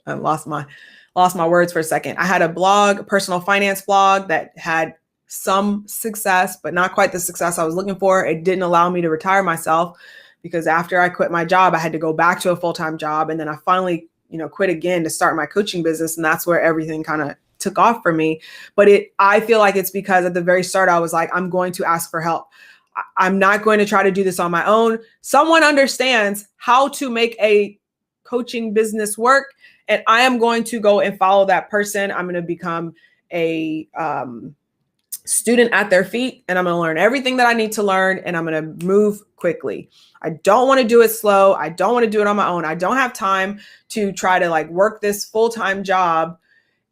I lost my words for a second. I had a blog, a personal finance blog that had some success, but not quite the success I was looking for. It didn't allow me to retire myself because after I quit my job, I had to go back to a full-time job. And then I finally, quit again to start my coaching business. And that's where everything kind of took off for me. But I feel like it's because at the very start, I was like, I'm going to ask for help. I'm not going to try to do this on my own. Someone understands how to make a coaching business work, and I am going to go and follow that person. I'm going to become a student at their feet, and I'm going to learn everything that I need to learn, and I'm going to move quickly. I don't want to do it slow. I don't want to do it on my own. I don't have time to try to like work this full-time job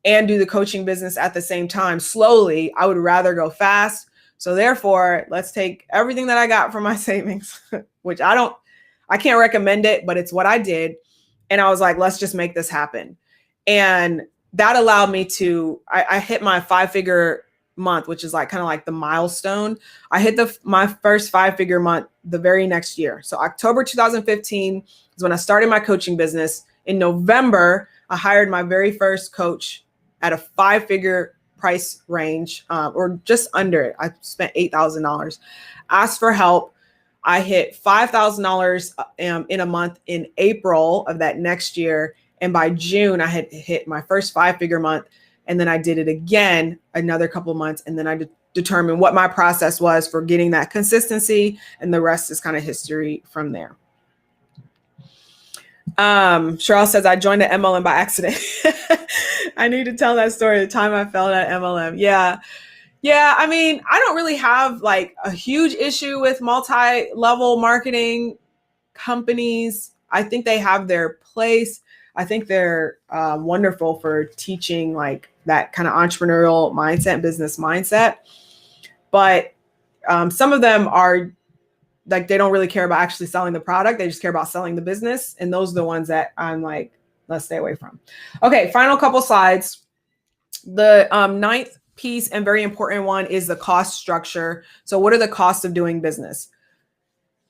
and do the coaching business at the same time slowly. I would rather go fast. So therefore, let's take everything that I got from my savings, which I can't recommend it, but it's what I did. And I was like, let's just make this happen. And that allowed me to, I hit my 5-figure month, which is like kind of like the milestone. I hit my first 5-figure month the very next year. So October 2015 is when I started my coaching business. In November, I hired my very first coach at a 5-figure price range, or just under it. I spent $8,000, asked for help. I hit $5,000 in a month in April of that next year. And by June, I had hit my first 5-figure month. And then I did it again another couple of months. And then I determined what my process was for getting that consistency. And the rest is kind of history from there. Cheryl says, I joined the MLM by accident. I need to tell that story, the time I fell at MLM. Yeah. Yeah, I mean, I don't really have like a huge issue with multi-level marketing companies. I think they have their place. I think they're wonderful for teaching like that kind of entrepreneurial mindset, business mindset. But some of them are like, they don't really care about actually selling the product. They just care about selling the business. And those are the ones that I'm like, let's stay away from. Okay, final couple slides. The ninth piece and very important one is the cost structure. So what are the costs of doing business?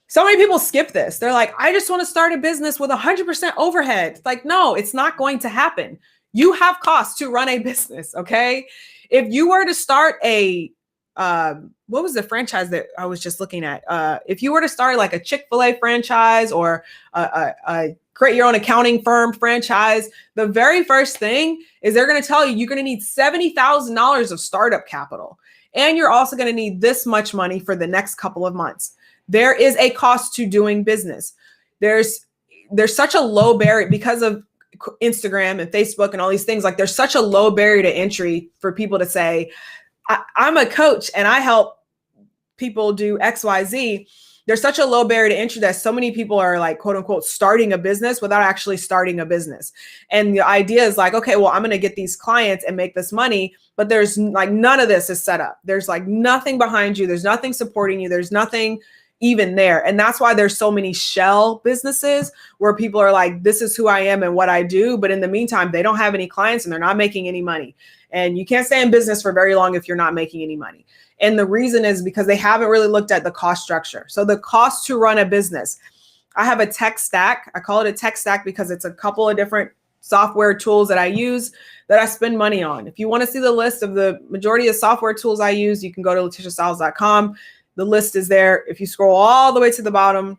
So many people skip this. They're like, I just want to start a business with 100% overhead. Like, no, it's not going to happen. You have costs to run a business, okay? If you were to start a, what was the franchise that I was just looking at? If you were to start like a Chick-fil-A franchise or a create your own accounting firm franchise, the very first thing is they're going to tell you you're going to need $70,000 of startup capital. And you're also going to need this much money for the next couple of months. There is a cost to doing business. There's such a low barrier because of Instagram and Facebook and all these things. Like, there's such a low barrier to entry for people to say, I'm a coach and I help people do XYZ. There's such a low barrier to entry that so many people are like, quote unquote, starting a business without actually starting a business. And the idea is like, okay, well, I'm going to get these clients and make this money, but there's like none of this is set up. There's like nothing behind you. There's nothing supporting you. There's nothing even there. And that's why there's so many shell businesses where people are like, this is who I am and what I do. But in the meantime, they don't have any clients and they're not making any money. And you can't stay in business for very long if you're not making any money. And the reason is because they haven't really looked at the cost structure. So the cost to run a business, I have a tech stack. I call it a tech stack because it's a couple of different software tools that I use that I spend money on. If you want to see the list of the majority of software tools I use, you can go to LaTishaStyles.com. The list is there. If you scroll all the way to the bottom,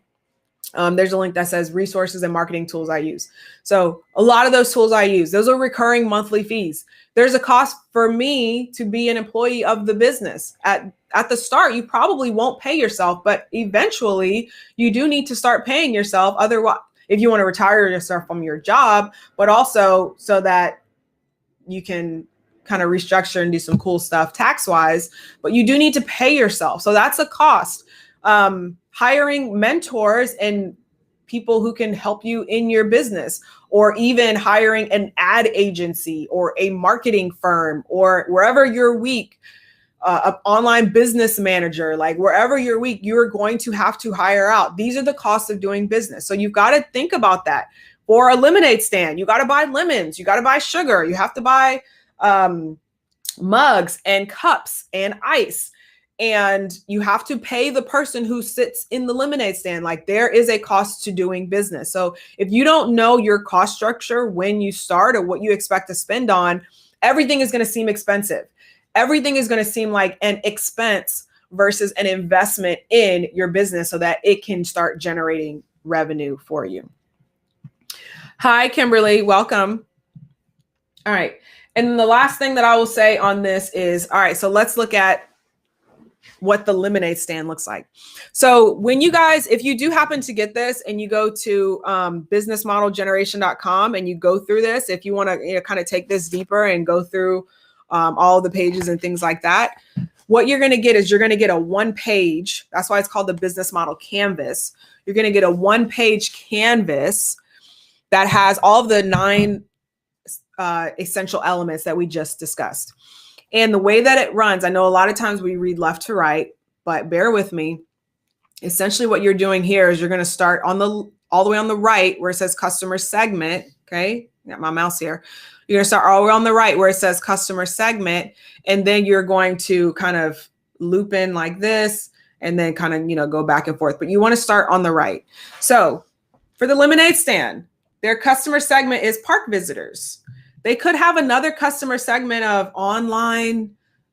there's a link that says resources and marketing tools I use. So a lot of those tools I use, those are recurring monthly fees. There's a cost for me to be an employee of the business. At the start, you probably won't pay yourself, but eventually you do need to start paying yourself. Otherwise, if you want to retire yourself from your job, but also so that you can kind of restructure and do some cool stuff tax-wise, but you do need to pay yourself. So that's a cost. Hiring mentors and people who can help you in your business, or even hiring an ad agency or a marketing firm, or wherever you're weak, an online business manager, like wherever you're weak, you're going to have to hire out. These are the costs of doing business. So you've got to think about that. For a lemonade stand, you got to buy lemons, you got to buy sugar, you have to buy mugs and cups and ice. And you have to pay the person who sits in the lemonade stand. Like, there is a cost to doing business. So if you don't know your cost structure when you start or what you expect to spend on, everything is going to seem expensive. Everything is going to seem like an expense versus an investment in your business so that it can start generating revenue for you. Hi, Kimberly. Welcome. All right. And the last thing that I will say on this is, all right, so let's look at what the lemonade stand looks like. So when you guys, if you do happen to get this and you go to businessmodelgeneration.com and you go through this, if you want to kind of take this deeper and go through all the pages and things like that, what you're going to get is you're going to get a one-page. That's why it's called the business model canvas. You're going to get a one-page canvas that has all of the 9 essential elements that we just discussed. And the way that it runs, I know a lot of times we read left to right, but bear with me. Essentially what you're doing here is you're going to start on all the way on the right where it says customer segment. Okay. Got my mouse here. You're going to start all the way on the right where it says customer segment. And then you're going to kind of loop in like this and then kind of, go back and forth. But you want to start on the right. So for the lemonade stand, their customer segment is park visitors. They could have another customer segment of online,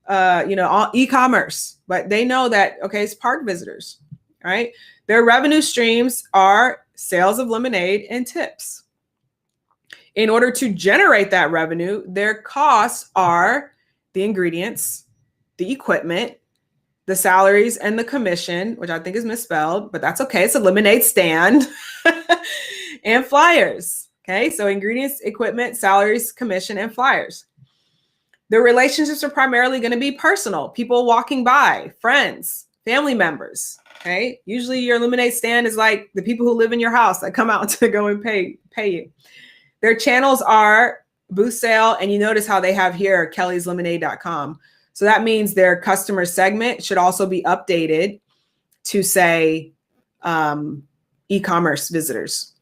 e-commerce, but they know that, okay, it's park visitors, right? Their revenue streams are sales of lemonade and tips. In order to generate that revenue, their costs are the ingredients, the equipment, the salaries, and the commission, which I think is misspelled, but that's okay. It's a lemonade stand and flyers. Okay, so ingredients, equipment, salaries, commission, and flyers. The relationships are primarily going to be personal, people walking by, friends, family members. Okay. Usually your lemonade stand is like the people who live in your house that come out to go and pay you. Their channels are booth sale. And you notice how they have here, kellyslemonade.com. So that means their customer segment should also be updated to say e-commerce visitors.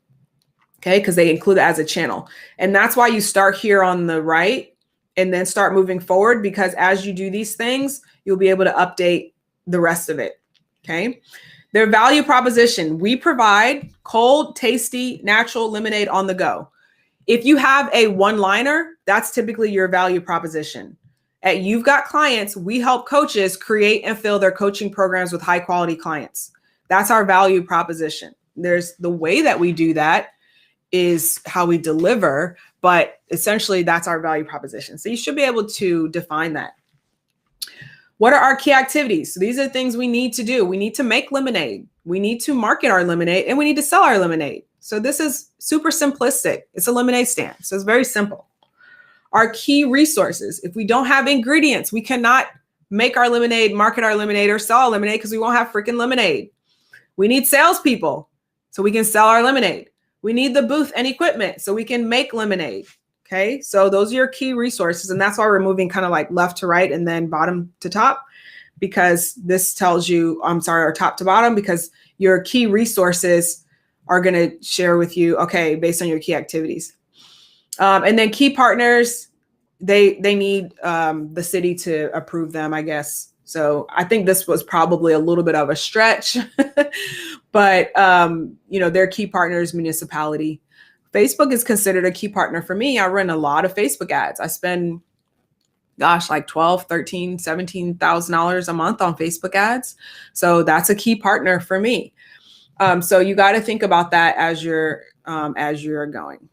Okay. Because they include it as a channel. And that's why you start here on the right and then start moving forward, because as you do these things, you'll be able to update the rest of it. Okay. Their value proposition: we provide cold, tasty, natural lemonade on the go. If you have a one-liner, that's typically your value proposition. At You've Got Clients, we help coaches create and fill their coaching programs with high quality clients. That's our value proposition. There's the way that we do that is how we deliver, but essentially that's our value proposition. So you should be able to define that. What are our key activities? So these are the things we need to do. We need to make lemonade. We need to market our lemonade, and we need to sell our lemonade. So this is super simplistic. It's a lemonade stand. So it's very simple. Our key resources: if we don't have ingredients, we cannot make our lemonade, market our lemonade, or sell our lemonade because we won't have freaking lemonade. We need salespeople so we can sell our lemonade. We need the booth and equipment so we can make lemonade. Okay, so those are your key resources. And that's why we're moving kind of like left to right and then bottom to top, because this tells you, or top to bottom, because your key resources are going to share with you, okay, based on your key activities. And then key partners, they need the city to approve them, I guess. So I think this was probably a little bit of a stretch, but their key partners, municipality. Facebook is considered a key partner for me. I run a lot of Facebook ads. I spend, like $12,000, $13,000, $17,000 a month on Facebook ads. So that's a key partner for me. So you got to think about that as you're going.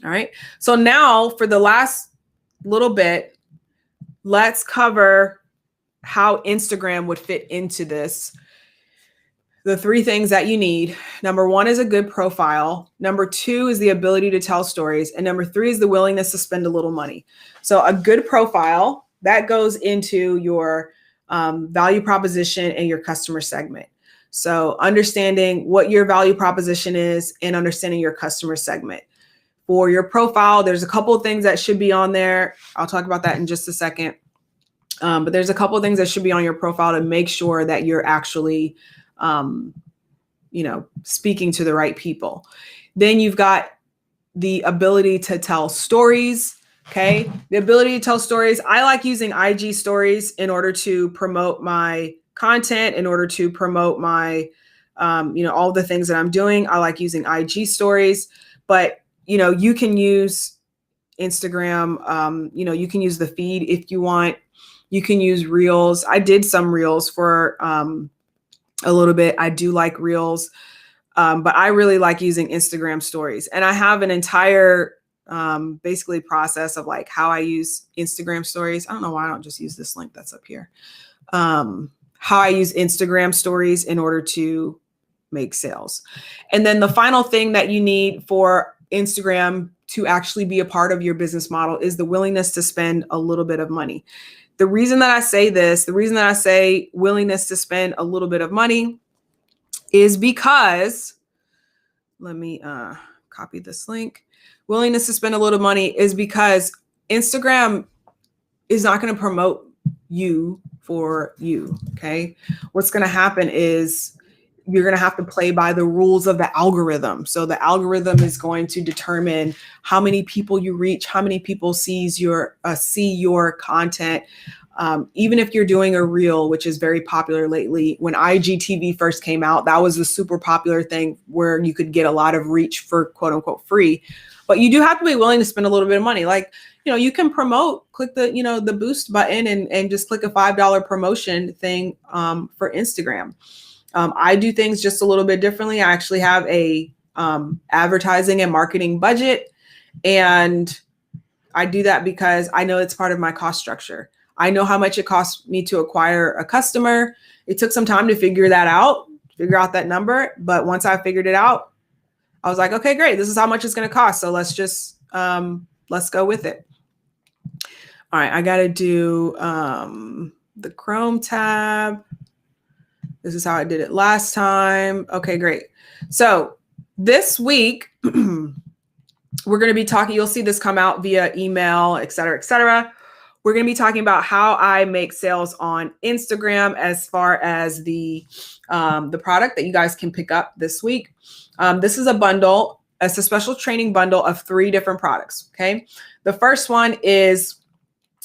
All right. So now for the last little bit, let's cover how Instagram would fit into this. The 3 things that you need. Number 1 is a good profile. Number 2 is the ability to tell stories. And number 3 is the willingness to spend a little money. So a good profile, that goes into your value proposition and your customer segment. So understanding what your value proposition is and understanding your customer segment. For your profile, there's a couple of things that should be on there. I'll talk about that in just a second. But there's a couple of things that should be on your profile to make sure that you're actually speaking to the right people. Then you've got the ability to tell stories. Okay. The ability to tell stories. I like using IG stories in order to promote my content, in order to promote my, all the things that I'm doing. I like using IG stories, but you can use Instagram. You can use the feed if you want. You can use Reels. I did some Reels for, a little bit. I do like Reels, but I really like using Instagram stories. And I have an entire basically process of like how I use Instagram stories. I don't know why I don't just use this link that's up here. How I use Instagram stories in order to make sales. And then the final thing that you need for Instagram to actually be a part of your business model is the willingness to spend a little bit of money. The reason that I say this, the reason that I say willingness to spend a little bit of money is because, let me copy this link. Willingness to spend a little money is because Instagram is not going to promote you for you. Okay. What's going to happen is you're going to have to play by the rules of the algorithm. So the algorithm is going to determine how many people you reach, how many people see your content. Even if you're doing a reel, which is very popular lately. When IGTV first came out, that was a super popular thing where you could get a lot of reach for quote unquote free, but you do have to be willing to spend a little bit of money. Like, you can promote, click the, the boost button and just click a $5 promotion thing for Instagram. I do things just a little bit differently. I actually have a advertising and marketing budget. And I do that because I know it's part of my cost structure. I know how much it costs me to acquire a customer. It took some time to figure out that number. But once I figured it out, I was like, okay, great. This is how much it's going to cost. So let's just, let's go with it. All right, I got to do the Chrome tab. This is how I did it last time. Okay, great. So this week, we're going to be talking, you'll see this come out via email, et cetera, et cetera. We're going to be talking about how I make sales on Instagram as far as the product that you guys can pick up this week. This is a bundle. It's a special training bundle of 3 different products, okay? The first one is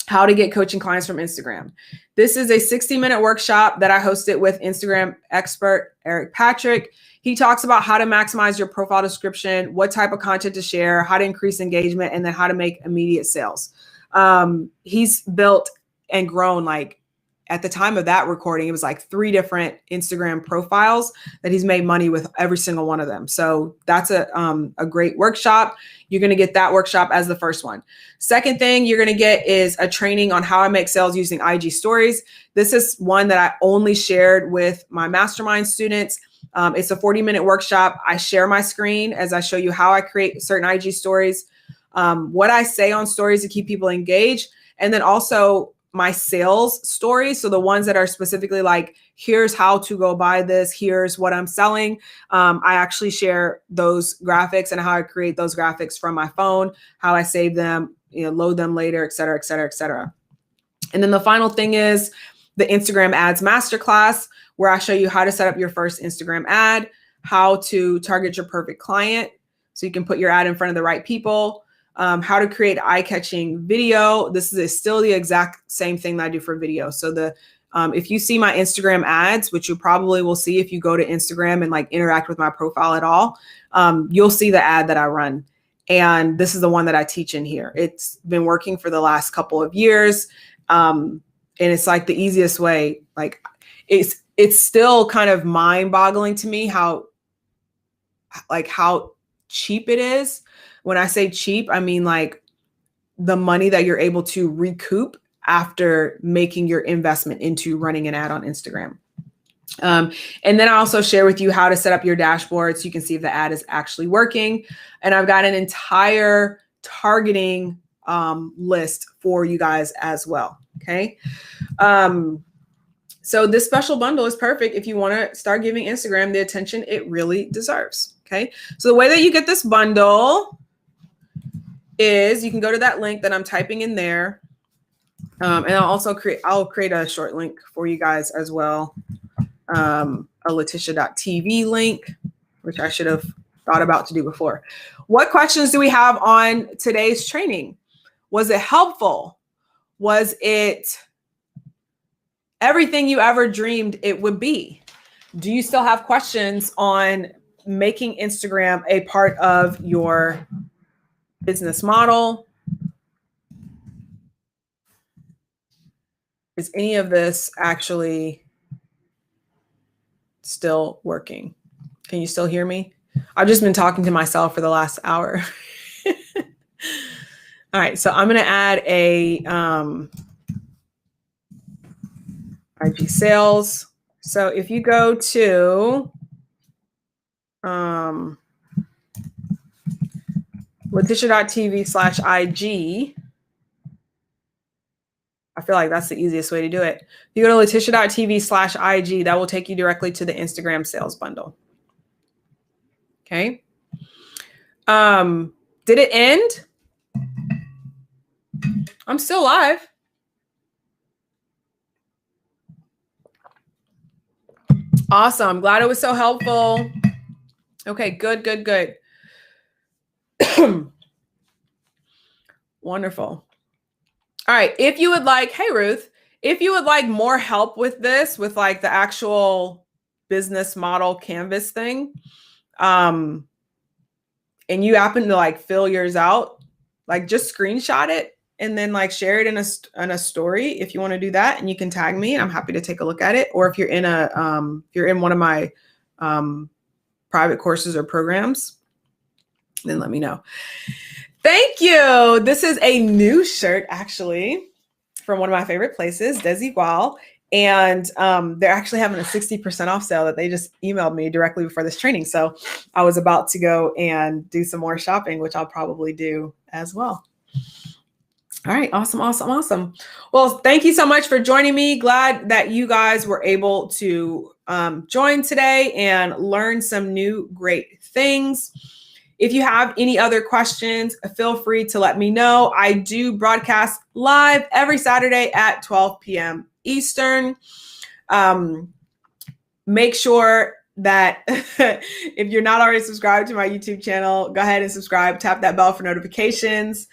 how to get coaching clients from Instagram. This is a 60-minute workshop that I hosted with Instagram expert Eric Patrick. He talks about how to maximize your profile description, what type of content to share, how to increase engagement, and then how to make immediate sales. He's built and grown, like at the time of that recording, it was like 3 different Instagram profiles that he's made money with every single one of them. So that's a great workshop. You're going to get that workshop as the first one. Second thing you're going to get is a training on how I make sales using IG stories. This is one that I only shared with my mastermind students. It's a 40-minute workshop. I share my screen as I show you how I create certain IG stories, what I say on stories to keep people engaged, and then also my sales stories. So the ones that are specifically like, here's how to go buy this, here's what I'm selling. I actually share those graphics and how I create those graphics from my phone, how I save them, load them later, et cetera, et cetera, et cetera. And then the final thing is the Instagram ads masterclass, where I show you how to set up your first Instagram ad, how to target your perfect client so you can put your ad in front of the right people, how to create eye-catching video. This is still the exact same thing that I do for video. So if you see my Instagram ads, which you probably will see if you go to Instagram and like interact with my profile at all, you'll see the ad that I run. And this is the one that I teach in here. It's been working for the last couple of years. And it's like the easiest way. Like it's still kind of mind-boggling to me how cheap it is. When I say cheap, I mean like the money that you're able to recoup after making your investment into running an ad on Instagram. And then I also share with you how to set up your dashboard so you can see if the ad is actually working. And I've got an entire targeting list for you guys as well. Okay. So this special bundle is perfect if you want to start giving Instagram the attention it really deserves. Okay. So the way that you get this bundle is you can go to that link that I'm typing in there. And I'll create a short link for you guys as well. A LaTisha.tv link, which I should have thought about to do before. What questions do we have on today's training? Was it helpful? Was it everything you ever dreamed it would be? Do you still have questions on making Instagram a part of your business model? Is any of this actually still working? Can you still hear me? I've just been talking to myself for the last hour. All right, so I'm going to add a IG sales. So if you go to LaTisha.tv/IG, I feel like that's the easiest way to do it. If you go to LaTisha.tv/IG, that will take you directly to the Instagram sales bundle. Okay. Did it end? I'm still live. Awesome. Glad it was so helpful. Okay, good, good, good. Wonderful. All right. If you would like, hey, Ruth, if you would like more help with this, with like the actual business model canvas thing, and you happen to like fill yours out, like just screenshot it and then like share it in a story if you want to do that, and you can tag me and I'm happy to take a look at it. Or if you're in one of my private courses or programs, then let me know. Thank you. This is a new shirt actually from one of my favorite places, Desigual. And they're actually having a 60% off sale that they just emailed me directly before this training. So I was about to go and do some more shopping, which I'll probably do as well. All right. Awesome. Awesome. Awesome. Well, thank you so much for joining me. Glad that you guys were able to join today and learn some new great things. If you have any other questions, feel free to let me know. I do broadcast live every Saturday at 12 p.m. Eastern. Make sure that if you're not already subscribed to my YouTube channel, go ahead and subscribe. Tap that bell for notifications.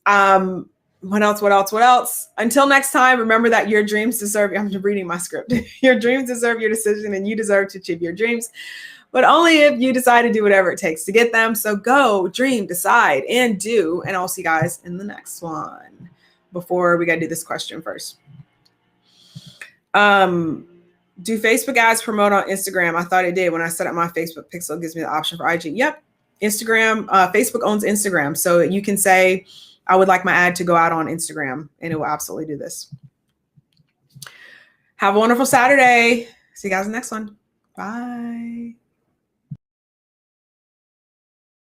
What else? Until next time, remember that your dreams deserve, I'm reading my script. Your dreams deserve your decision and you deserve to achieve your dreams, but only if you decide to do whatever it takes to get them. So go, dream, decide, and do. And I'll see you guys in the next one. Before we got to do this question first. Do Facebook ads promote on Instagram? I thought it did when I set up my Facebook pixel. It gives me the option for IG. Yep. Instagram, Facebook owns Instagram. So you can say, I would like my ad to go out on Instagram, and it will absolutely do this. Have a wonderful Saturday. See you guys in the next one. Bye.